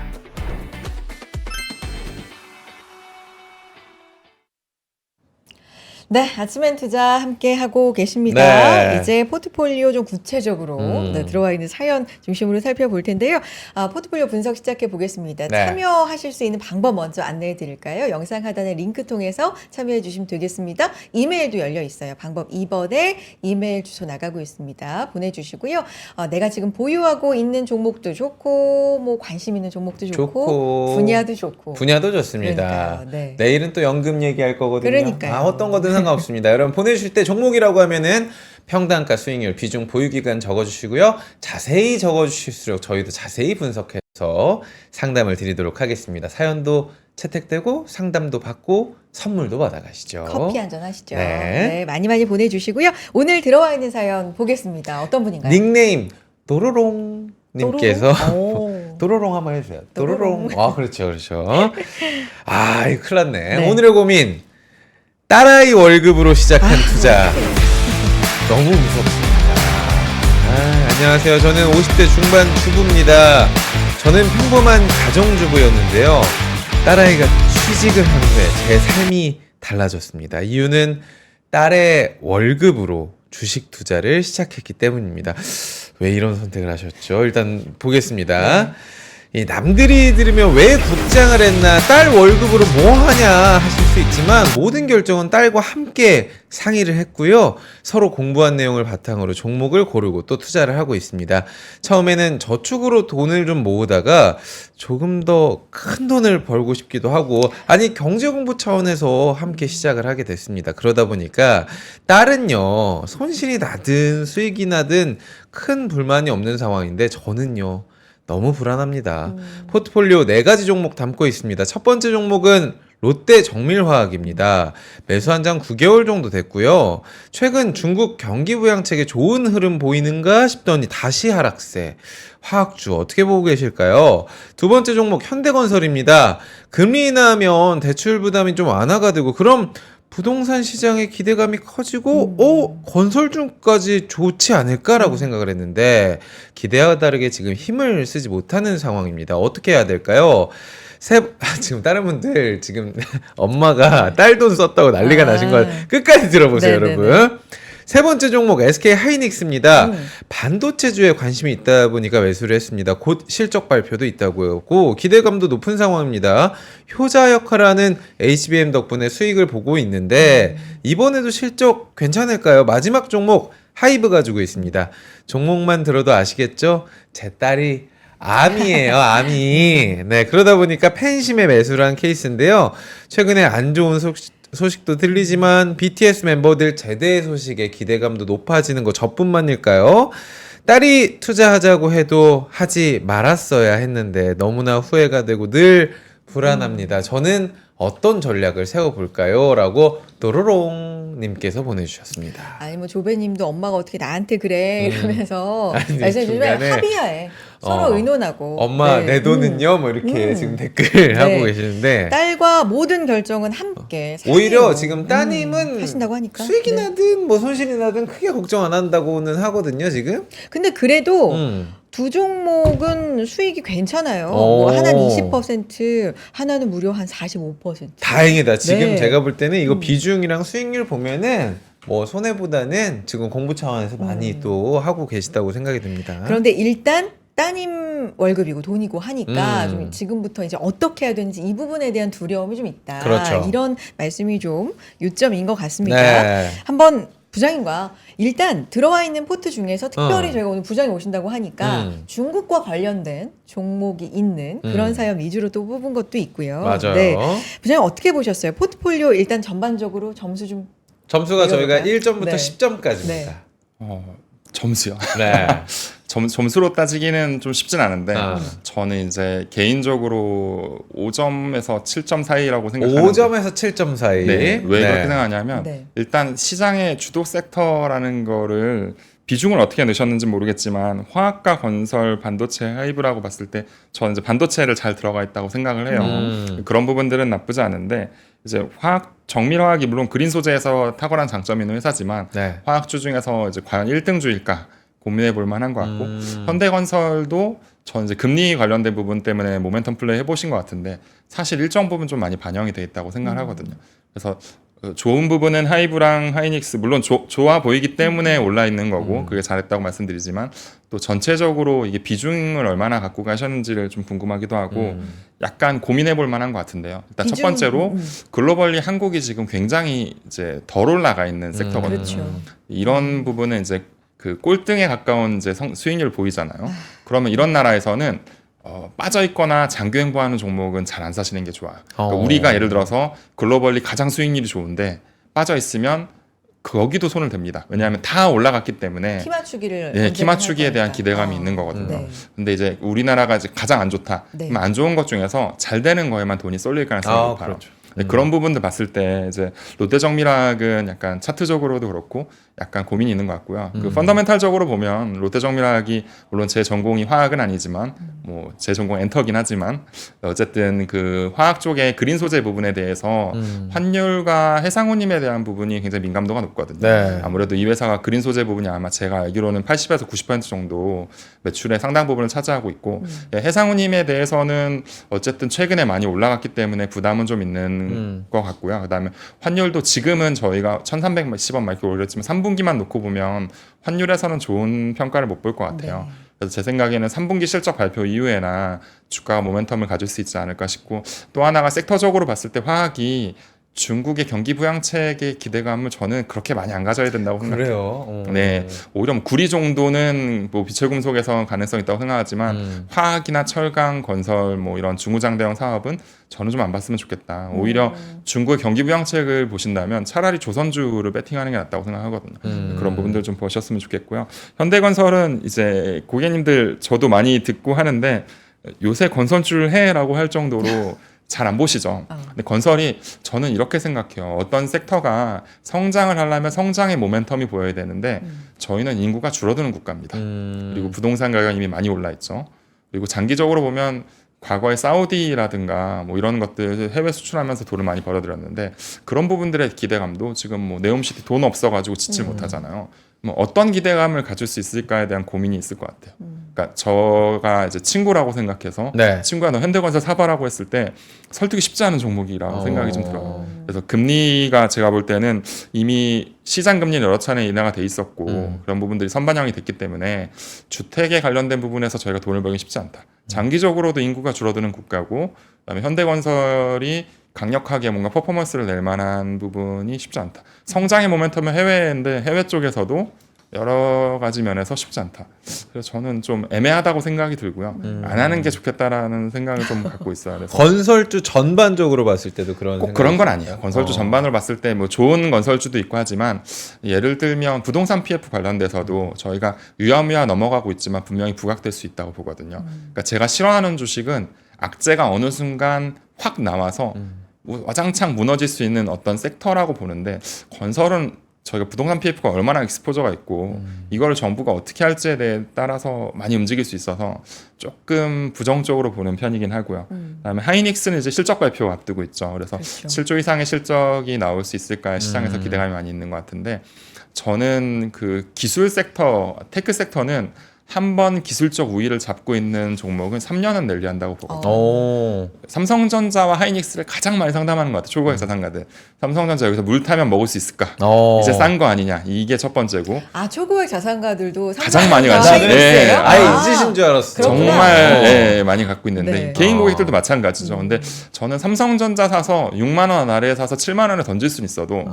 네, 아침엔 투자 함께 하고 계십니다. 네. 이제 포트폴리오 좀 구체적으로 네, 들어와 있는 사연 중심으로 살펴볼 텐데요. 포트폴리오 분석 시작해 보겠습니다. 네. 참여하실 수 있는 방법 먼저 안내해 드릴까요? 영상 하단의 링크 통해서 참여해 주시면 되겠습니다. 이메일도 열려 있어요. 방법 2번에 이메일 주소 나가고 있습니다. 보내주시고요. 내가 지금 보유하고 있는 종목도 좋고, 뭐 관심 있는 종목도 좋고, 분야도 좋고. 분야도 좋습니다. 그러니까요. 네. 내일은 또 연금 얘기할 거거든요. 그러니까요. 어떤 거든 상관없습니다. 여러분 보내주실 때 종목이라고 하면은 평단가, 수익률, 비중, 보유기간 적어주시고요. 자세히 적어주실수록 저희도 자세히 분석해서 상담을 드리도록 하겠습니다. 사연도 채택되고 상담도 받고 선물도 받아가시죠. 커피 한잔 하시죠. 네. 네, 많이 많이 보내주시고요. 오늘 들어와 있는 사연 보겠습니다. 어떤 분인가요? 닉네임 도로롱 님께서 오. 도로롱 한번 해주세요. 도로롱. 도로롱. 그렇죠, 그렇죠. 아, 이거 큰일 났네. 네. 오늘의 고민. 딸아이 월급으로 시작한 투자. 너무 무섭습니다. 안녕하세요. 저는 50대 중반 주부입니다. 저는 평범한 가정주부였는데요. 딸아이가 취직을 한 후에 제 삶이 달라졌습니다. 이유는 딸의 월급으로 주식 투자를 시작했기 때문입니다. 왜 이런 선택을 하셨죠? 일단 보겠습니다. 이 남들이 들으면 왜 국장을 했나, 딸 월급으로 뭐 하냐 하실 수 있지만 모든 결정은 딸과 함께 상의를 했고요. 서로 공부한 내용을 바탕으로 종목을 고르고 또 투자를 하고 있습니다. 처음에는 저축으로 돈을 좀 모으다가 조금 더 큰 돈을 벌고 싶기도 하고, 아니 경제 공부 차원에서 함께 시작을 하게 됐습니다. 그러다 보니까 딸은요, 손실이 나든 수익이 나든 큰 불만이 없는 상황인데 저는요, 너무 불안합니다. 포트폴리오 4가지 종목 담고 있습니다. 첫 번째 종목은 롯데 정밀화학입니다. 매수 한 장 9개월 정도 됐고요. 최근 중국 경기 부양책에 좋은 흐름 보이는가 싶더니 다시 하락세. 화학주 어떻게 보고 계실까요? 두 번째 종목 현대건설입니다. 금리 인하하면 대출 부담이 좀 완화가 되고, 그럼 부동산 시장의 기대감이 커지고 건설주까지 좋지 않을까라고 생각을 했는데 기대와 다르게 지금 힘을 쓰지 못하는 상황입니다. 어떻게 해야 될까요? 지금 다른 분들 지금 엄마가 딸 돈 썼다고 난리가 나신 걸 끝까지 들어보세요. 네네네. 여러분. 세 번째 종목 SK 하이닉스입니다. 반도체주에 관심이 있다 보니까 매수를 했습니다. 곧 실적 발표도 있다고요. 기대감도 높은 상황입니다. 효자 역할을 하는 HBM 덕분에 수익을 보고 있는데 이번에도 실적 괜찮을까요? 마지막 종목 하이브 가지고 있습니다. 종목만 들어도 아시겠죠? 제 딸이 암이에요, 암이. 네, 그러다 보니까 팬심에 매수를 한 케이스인데요. 최근에 안 좋은 소식도 들리지만 BTS 멤버들 제대 소식에 기대감도 높아지는 거 저뿐만일까요? 딸이 투자하자고 해도 하지 말았어야 했는데 너무나 후회가 되고 늘 불안합니다. 저는 어떤 전략을 세워볼까요? 라고 도로롱 님께서 보내주셨습니다. 아니 뭐 조배님도 엄마가 어떻게 나한테 그래 이러면서 아니, 말씀해 주시면 중간에 합의하에 서로 의논하고 엄마 네. 내 돈은요? 뭐 이렇게 지금 댓글 하고 계시는데 딸과 모든 결정은 함께 오히려 상의로, 지금 따님은 하신다고 하니까 수익이 네. 나든 뭐 손실이 나든 크게 걱정 안 한다고는 하거든요 지금. 근데 그래도 두 종목은 수익이 괜찮아요. 뭐 하나는 20%, 하나는 무려 한 45%. 다행이다. 지금 네. 제가 볼 때는 이거 비중이랑 수익률 보면은 뭐 손해보다는 지금 공부 차원에서 많이 또 하고 계시다고 생각이 듭니다. 그런데 일단 따님 월급이고 돈이고 하니까 좀 지금부터 이제 어떻게 해야 되는지 이 부분에 대한 두려움이 좀 있다. 그렇죠. 이런 말씀이 좀 요점인 것 같습니다. 네. 한번 부장님과 일단 들어와 있는 포트 중에서 특별히 저희가 오늘 부장님 오신다고 하니까 중국과 관련된 종목이 있는 그런 사연 위주로 또 뽑은 것도 있고요. 맞아요. 네. 부장님 어떻게 보셨어요? 포트폴리오 일단 전반적으로 점수 좀 점수가 저희가 읽어볼까요? 1점부터 네. 10점까지입니다. 네. 점수요. 네. 점수로 따지기는 좀 쉽진 않은데 아. 저는 이제 개인적으로 5점에서 7점 사이라고 생각하는데 5점에서 7점 사이. 네, 왜 그렇게 생각하냐면 네. 일단 시장의 주도 섹터라는 거를 비중을 어떻게 넣으셨는지 모르겠지만 화학과 건설, 반도체, 하이브라고 봤을 때 저는 이제 반도체를 잘 들어가 있다고 생각을 해요. 그런 부분들은 나쁘지 않은데 이제 정밀화학이 물론 그린 소재에서 탁월한 장점이 있는 회사지만 네. 화학주 중에서 이제 과연 1등주일까 고민해 볼 만한 것 같고 현대건설도 저는 이제 금리 관련된 부분 때문에 모멘텀 플레이 해보신 것 같은데 사실 일정 부분 좀 많이 반영이 돼 있다고 생각을 하거든요. 그래서 좋은 부분은 하이브랑 하이닉스 물론 좋아 보이기 때문에 올라 있는 거고 그게 잘했다고 말씀드리지만 또 전체적으로 이게 비중을 얼마나 갖고 가셨는지를 좀 궁금하기도 하고 약간 고민해 볼 만한 것 같은데요. 일단 첫 번째로 글로벌리 한국이 지금 굉장히 이제 덜 올라가 있는 섹터거든요. 그렇죠. 이런 부분은 이제 그 꼴등에 가까운 이제 수익률 보이잖아요. 그러면 이런 나라에서는 빠져 있거나 장기 횡보하는 종목은 잘 안 사시는 게 좋아요. 그러니까 우리가 예를 들어서 글로벌리 가장 수익률이 좋은데 빠져 있으면 거기도 손을 댑니다. 왜냐하면 다 올라갔기 때문에 키 맞추기를 키 맞추기에 대한 기대감이 있는 거거든요. 네. 근데 이제 우리나라가 이제 가장 안 좋다. 네. 그럼 안 좋은 것 중에서 잘 되는 거에만 돈이 쏠릴 가능성이 높아요. 그렇죠. 네, 그런 부분들 봤을 때 이제 롯데정밀화학은 약간 차트적으로도 그렇고 약간 고민이 있는 것 같고요. 그 펀더멘탈적으로 보면 롯데정밀화학이 물론 제 전공이 화학은 아니지만 뭐 제 전공 엔터긴 하지만 어쨌든 그 화학 쪽의 그린 소재 부분에 대해서 환율과 해상운임에 대한 부분이 굉장히 민감도가 높거든요. 네. 아무래도 이 회사가 그린 소재 부분이 아마 제가 알기로는 80에서 90% 정도 매출의 상당 부분을 차지하고 있고 해상운임에 대해서는 어쨌든 최근에 많이 올라갔기 때문에 부담은 좀 있는 것 같고요. 그다음에 환율도 지금은 저희가 1,310원 막 이렇게 올렸지만 3분기만 놓고 보면 환율에서는 좋은 평가를 못 볼 것 같아요. 네. 그래서 제 생각에는 3분기 실적 발표 이후에나 주가가 모멘텀을 가질 수 있지 않을까 싶고 또 하나가 섹터적으로 봤을 때 화학이 중국의 경기 부양책의 기대감을 저는 그렇게 많이 안 가져야 된다고 생각해요. 그래요. 네, 오히려 뭐 구리 정도는 뭐 비철금속에서 가능성 있다고 생각하지만 화학이나 철강, 건설 뭐 이런 중후장대형 사업은 저는 좀 안 봤으면 좋겠다. 오히려 중국의 경기 부양책을 보신다면 차라리 조선주를 배팅하는 게 낫다고 생각하거든요. 그런 부분들 좀 보셨으면 좋겠고요. 현대건설은 이제 고객님들 저도 많이 듣고 하는데 요새 건설주를 해라고 할 정도로 잘 안 보시죠. 근데 건설이 저는 이렇게 생각해요. 어떤 섹터가 성장을 하려면 성장의 모멘텀이 보여야 되는데 저희는 인구가 줄어드는 국가입니다. 그리고 부동산 가격이 이미 많이 올라 있죠. 그리고 장기적으로 보면 과거에 사우디라든가 뭐 이런 것들 해외 수출하면서 돈을 많이 벌어들였는데 그런 부분들의 기대감도 지금 뭐 네옴시티 돈 없어가지고 짓질 못하잖아요. 뭐 어떤 기대감을 가질 수 있을까에 대한 고민이 있을 것 같아요. 그러니까 저가 이제 친구라고 생각해서 네. 친구가 너 현대건설 사봐라고 했을 때 설득이 쉽지 않은 종목이라고 생각이 좀 들어요. 그래서 금리가 제가 볼 때는 이미 시장 금리는 여러 차례 인하가 돼 있었고 그런 부분들이 선반영이 됐기 때문에 주택에 관련된 부분에서 저희가 돈을 벌기 쉽지 않다. 장기적으로도 인구가 줄어드는 국가고 그다음에 현대건설이 강력하게 뭔가 퍼포먼스를 낼 만한 부분이 쉽지 않다. 성장의 모멘텀은 해외인데 해외 쪽에서도 여러 가지 면에서 쉽지 않다. 그래서 저는 좀 애매하다고 생각이 들고요. 안 하는 게 좋겠다라는 생각을 좀 갖고 있어요. 그래서 건설주 전반적으로 봤을 때도 그런 꼭 생각이 그런 건 있어요. 아니에요. 건설주 전반을 봤을 때 뭐 좋은 건설주도 있고 하지만 예를 들면 부동산 PF 관련돼서도 저희가 유야무야 넘어가고 있지만 분명히 부각될 수 있다고 보거든요. 그러니까 제가 싫어하는 주식은 악재가 어느 순간 확 나와서 와장창 무너질 수 있는 어떤 섹터라고 보는데 건설은 저희가 부동산 PF가 얼마나 익스포저가 있고 이걸 정부가 어떻게 할지에 대해 따라서 많이 움직일 수 있어서 조금 부정적으로 보는 편이긴 하고요. 그다음에 하이닉스는 이제 실적 발표 앞두고 있죠. 그래서 그렇죠. 7조 이상의 실적이 나올 수 있을까 시장에서 기대감이 많이 있는 것 같은데 저는 그 기술 섹터, 테크 섹터는 한 번 기술적 우위를 잡고 있는 종목은 3년은 랠리한다고 보거든요. 오. 삼성전자와 하이닉스를 가장 많이 상담하는 것 같아요. 초고액 자산가들. 삼성전자 여기서 물 타면 먹을 수 있을까? 이제 싼 거 아니냐? 이게 첫 번째고. 아, 초고액 자산가들도 가장 많이 상당히 가지죠. 많이 네. 있어요? 아예 잊으신 줄 알았어. 그렇구나. 정말 많이 갖고 있는데 네. 개인 고객들도 마찬가지죠. 근데 저는 삼성전자 사서 6만 원 아래에 사서 7만 원에 던질 수는 있어도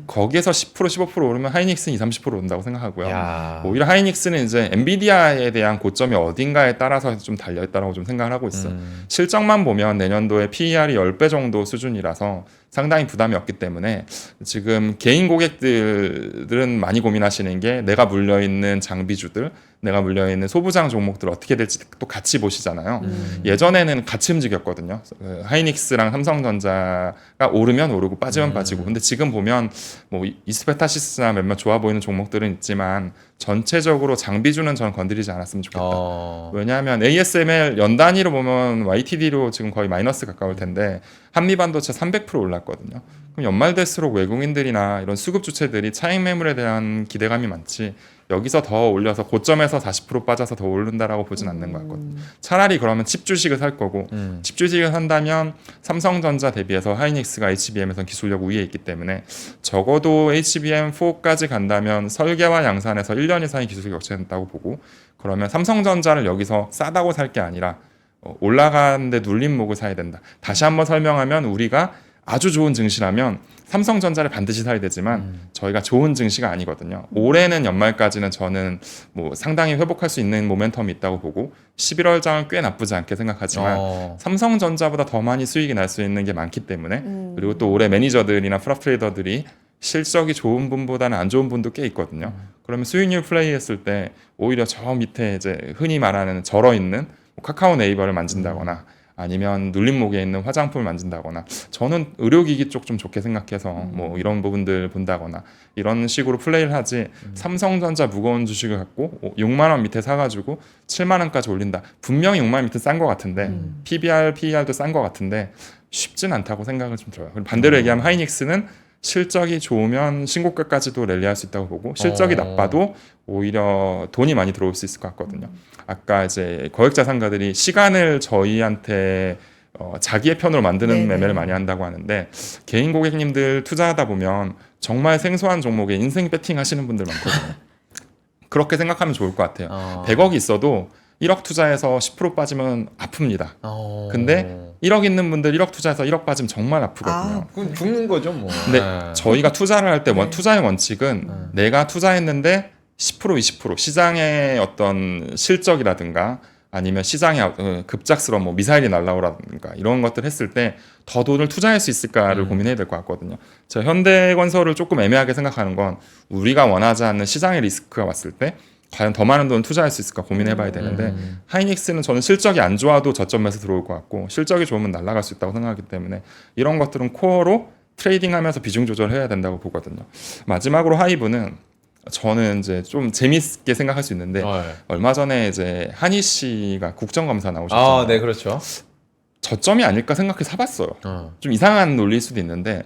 거기에서 10% 15% 오르면 하이닉스는 20-30% 오른다고 생각하고요. 야. 오히려 하이닉스는 이제 엔비디아에 대한 고점이 어딘가에 따라서 좀 달려있다고 좀 생각을 하고 있어요. 실적만 보면 내년도에 PER이 10배 정도 수준이라서 상당히 부담이 없기 때문에 지금 개인 고객들은 많이 고민하시는 게 내가 물려있는 장비주들, 내가 물려있는 소부장 종목들 어떻게 될지 또 같이 보시잖아요. 예전에는 같이 움직였거든요. 하이닉스랑 삼성전자가 오르면 오르고 빠지면 빠지고. 근데 지금 보면 뭐 이스페타시스나 몇몇 좋아 보이는 종목들은 있지만 전체적으로 장비주는 전 건드리지 않았으면 좋겠다. 왜냐하면 ASML 연 단위로 보면 YTD로 지금 거의 마이너스 가까울 텐데 한미반도체 300% 올랐거든요. 그럼 연말 될수록 외국인들이나 이런 수급 주체들이 차익 매물에 대한 기대감이 많지 여기서 더 올려서 고점에서 40% 빠져서 더 오른다라고 보진 않는 것 같거든요. 차라리 그러면 칩 주식을 살 거고 칩 주식을 산다면 삼성전자 대비해서 하이닉스가 HBM에서 기술력 우위에 있기 때문에 적어도 HBM4까지 간다면 설계와 양산에서 1년 이상의 기술 격차가 있다고 보고 그러면 삼성전자를 여기서 싸다고 살 게 아니라 올라가는데 눌림목을 사야 된다. 다시 한번 설명하면 우리가 아주 좋은 증시라면 삼성전자를 반드시 사야 되지만 저희가 좋은 증시가 아니거든요. 올해는 연말까지는 저는 뭐 상당히 회복할 수 있는 모멘텀이 있다고 보고 11월 장은 꽤 나쁘지 않게 생각하지만 삼성전자보다 더 많이 수익이 날 수 있는 게 많기 때문에 그리고 또 올해 매니저들이나 프랍 트레이더들이 실적이 좋은 분보다는 안 좋은 분도 꽤 있거든요. 그러면 수익률 플레이했을 때 오히려 저 밑에 이제 흔히 말하는 절어 있는 카카오 네이버를 만진다거나 아니면 눌림목에 있는 화장품을 만진다거나 저는 의료기기 쪽 좀 좋게 생각해서 뭐 이런 부분들 본다거나 이런 식으로 플레이를 하지 삼성전자 무거운 주식을 갖고 6만 원 밑에 사가지고 7만 원까지 올린다. 분명히 6만 원 밑에 싼 것 같은데 PBR, PER도 싼 것 같은데 쉽진 않다고 생각을 좀 들어요. 반대로 얘기하면 하이닉스는 실적이 좋으면 신고가까지도 랠리할 수 있다고 보고 실적이 나빠도 오히려 돈이 많이 들어올 수 있을 것 같거든요. 아까 이제 거액자산가들이 시간을 저희한테 자기의 편으로 만드는 네네. 매매를 많이 한다고 하는데 개인 고객님들 투자하다 보면 정말 생소한 종목에 인생 배팅 하시는 분들 많거든요. 그렇게 생각하면 좋을 것 같아요. 100억이 있어도 1억 투자해서 10% 빠지면 아픕니다. 근데 1억 있는 분들 1억 투자해서 1억 빠지면 정말 아프거든요. 그럼 죽는 거죠, 뭐. 근데 저희가 투자를 할 때 투자의 원칙은 내가 투자했는데 10% 20% 시장의 어떤 실적이라든가 아니면 시장의 급작스러운 뭐 미사일이 날라오라든가 이런 것들 했을 때 더 돈을 투자할 수 있을까를 고민해야 될 것 같거든요. 저 현대건설을 조금 애매하게 생각하는 건 우리가 원하지 않는 시장의 리스크가 왔을 때 과연 더 많은 돈을 투자할 수 있을까 고민해봐야 되는데 하이닉스는 저는 실적이 안 좋아도 저점에서 들어올 것 같고 실적이 좋으면 날아갈 수 있다고 생각하기 때문에 이런 것들은 코어로 트레이딩하면서 비중 조절해야 된다고 보거든요. 마지막으로 하이브는 저는 이제 좀 재밌게 생각할 수 있는데 얼마 전에 이제 한희 씨가 국정감사 나오셨잖아요. 네, 그렇죠. 저점이 아닐까 생각해 사봤어요. 좀 이상한 논리일 수도 있는데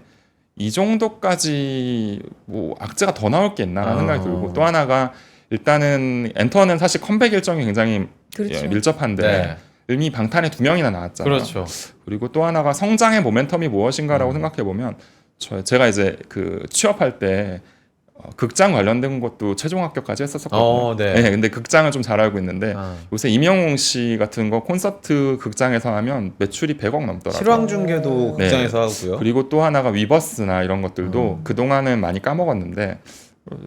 이 정도까지 뭐 악재가 더 나올 게 있나라는 생각이 들고 또 하나가 일단은 엔터는 사실 컴백 일정이 굉장히 그렇죠. 밀접한데 네. 이미 방탄에 2명이나 나왔잖아요. 그렇죠. 그리고 또 하나가 성장의 모멘텀이 무엇인가라고 생각해 보면 제가 이제 그 취업할 때 극장 관련된 것도 최종 합격까지 했었거든요. 네. 근데 극장은 좀 잘 알고 있는데 요새 임영웅 씨 같은 거 콘서트 극장에서 하면 매출이 100억 넘더라고요. 실황중계도 네. 극장에서 하고요. 그리고 또 하나가 위버스나 이런 것들도 그동안은 많이 까먹었는데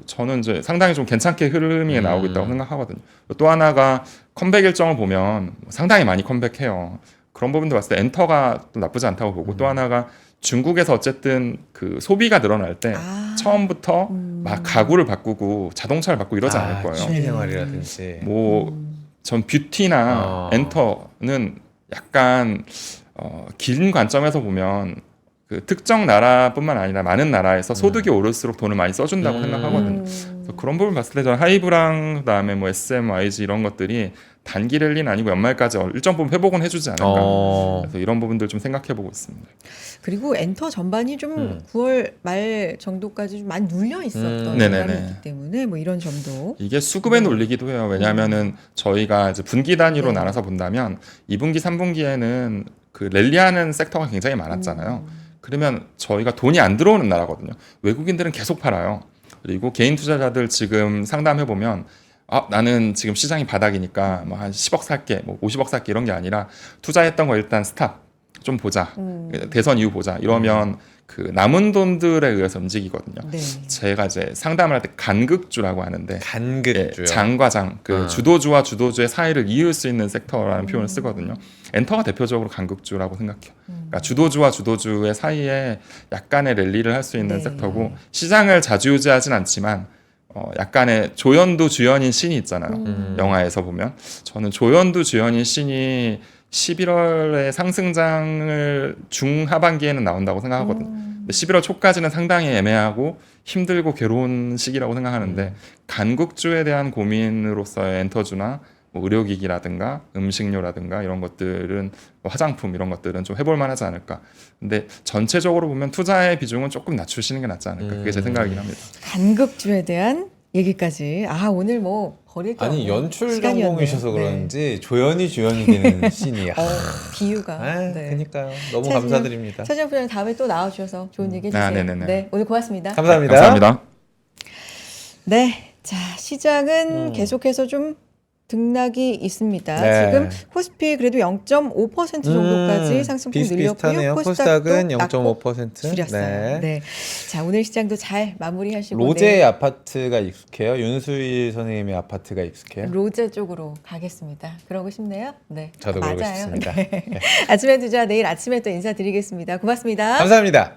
저는 이제 상당히 좀 괜찮게 흐름이 나오고 있다고 생각하거든요. 또 하나가 컴백 일정을 보면 상당히 많이 컴백해요. 그런 부분도 봤을 때 엔터가 또 나쁘지 않다고 보고 또 하나가 중국에서 어쨌든 그 소비가 늘어날 때 처음부터 막 가구를 바꾸고 자동차를 바꾸고 이러지 않을 거예요. 취미생활이라든지. 뭐 전 뷰티나 엔터는 약간 긴 관점에서 보면 그 특정 나라뿐만 아니라 많은 나라에서 소득이 오를수록 돈을 많이 써준다고 생각하거든요. 그래서 그런 부분 봤을 때 저는 하이브랑 그다음에 뭐 SM, YG 이런 것들이 단기 랠리는 아니고 연말까지 일정 부분 회복은 해주지 않을까. 그래서 이런 부분들 좀 생각해보고 있습니다. 그리고 엔터 전반이 좀 9월 말 정도까지 좀 많이 눌려 있었던 네네네. 기간이기 때문에 뭐 이런 점도 이게 수급에 놀리기도 해요. 왜냐하면은 저희가 이제 분기 단위로 나눠서 본다면 2분기, 3분기에는 그 랠리하는 섹터가 굉장히 많았잖아요. 그러면 저희가 돈이 안 들어오는 나라거든요. 외국인들은 계속 팔아요. 그리고 개인 투자자들 지금 상담해 보면 나는 지금 시장이 바닥이니까 뭐 한 10억 살게, 뭐 50억 살게 이런 게 아니라 투자했던 거 일단 스탑 좀 보자. 대선 이후 보자. 이러면 그 남은 돈들에 의해서 움직이거든요. 네. 제가 이제 상담을 할 때 간극주라고 하는데 간극주요. 장과 장, 그 주도주와 주도주의 사이를 이을 수 있는 섹터라는 표현을 쓰거든요. 엔터가 대표적으로 간극주라고 생각해요. 그러니까 주도주와 주도주의 사이에 약간의 랠리를 할 수 있는 네. 섹터고 시장을 좌지우지하진 않지만 약간의 조연두 주연인 신이 있잖아요. 영화에서 보면 저는 조연두 주연인 신이 11월에 상승장을 중하반기에는 나온다고 생각하거든요. 근데 11월 초까지는 상당히 애매하고 힘들고 괴로운 시기라고 생각하는데 간국주에 대한 고민으로서의 엔터주나 뭐 의료기기라든가 음식료라든가 이런 것들은 뭐 화장품 이런 것들은 좀 해볼 만하지 않을까. 근데 전체적으로 보면 투자의 비중은 조금 낮추시는 게 낫지 않을까. 그게 제 생각이긴 합니다. 간극주에 대한 얘기까지. 오늘 뭐 버릴 게 아니 없는 연출 시간이었네요. 전공이셔서 네. 그런지 조연이 주연이 되는 씬이. 비유가. 그러니까요. 너무 자, 감사드립니다. 차지영 부장님 다음에 또 나와주셔서 좋은 얘기 해주세요. 네네네. 네, 오늘 고맙습니다. 감사합니다. 감사합니다. 네, 자 시장은 계속해서 좀 등락이 있습니다. 네. 지금 코스피 그래도 0.5% 정도까지 상승폭 비슷비슷하네요. 늘렸고요. 코스닥은 낙폭 0.5% 줄였어요. 네. 자 오늘 시장도 잘 마무리하시고 로제 내일 아파트가 익숙해요? 윤수일 선생님의 아파트가 익숙해요? 로제 쪽으로 가겠습니다. 그러고 싶네요. 네, 저도 그러고 맞아요. 싶습니다. 네. 아침에 투자 내일 아침에 또 인사드리겠습니다. 고맙습니다. 감사합니다.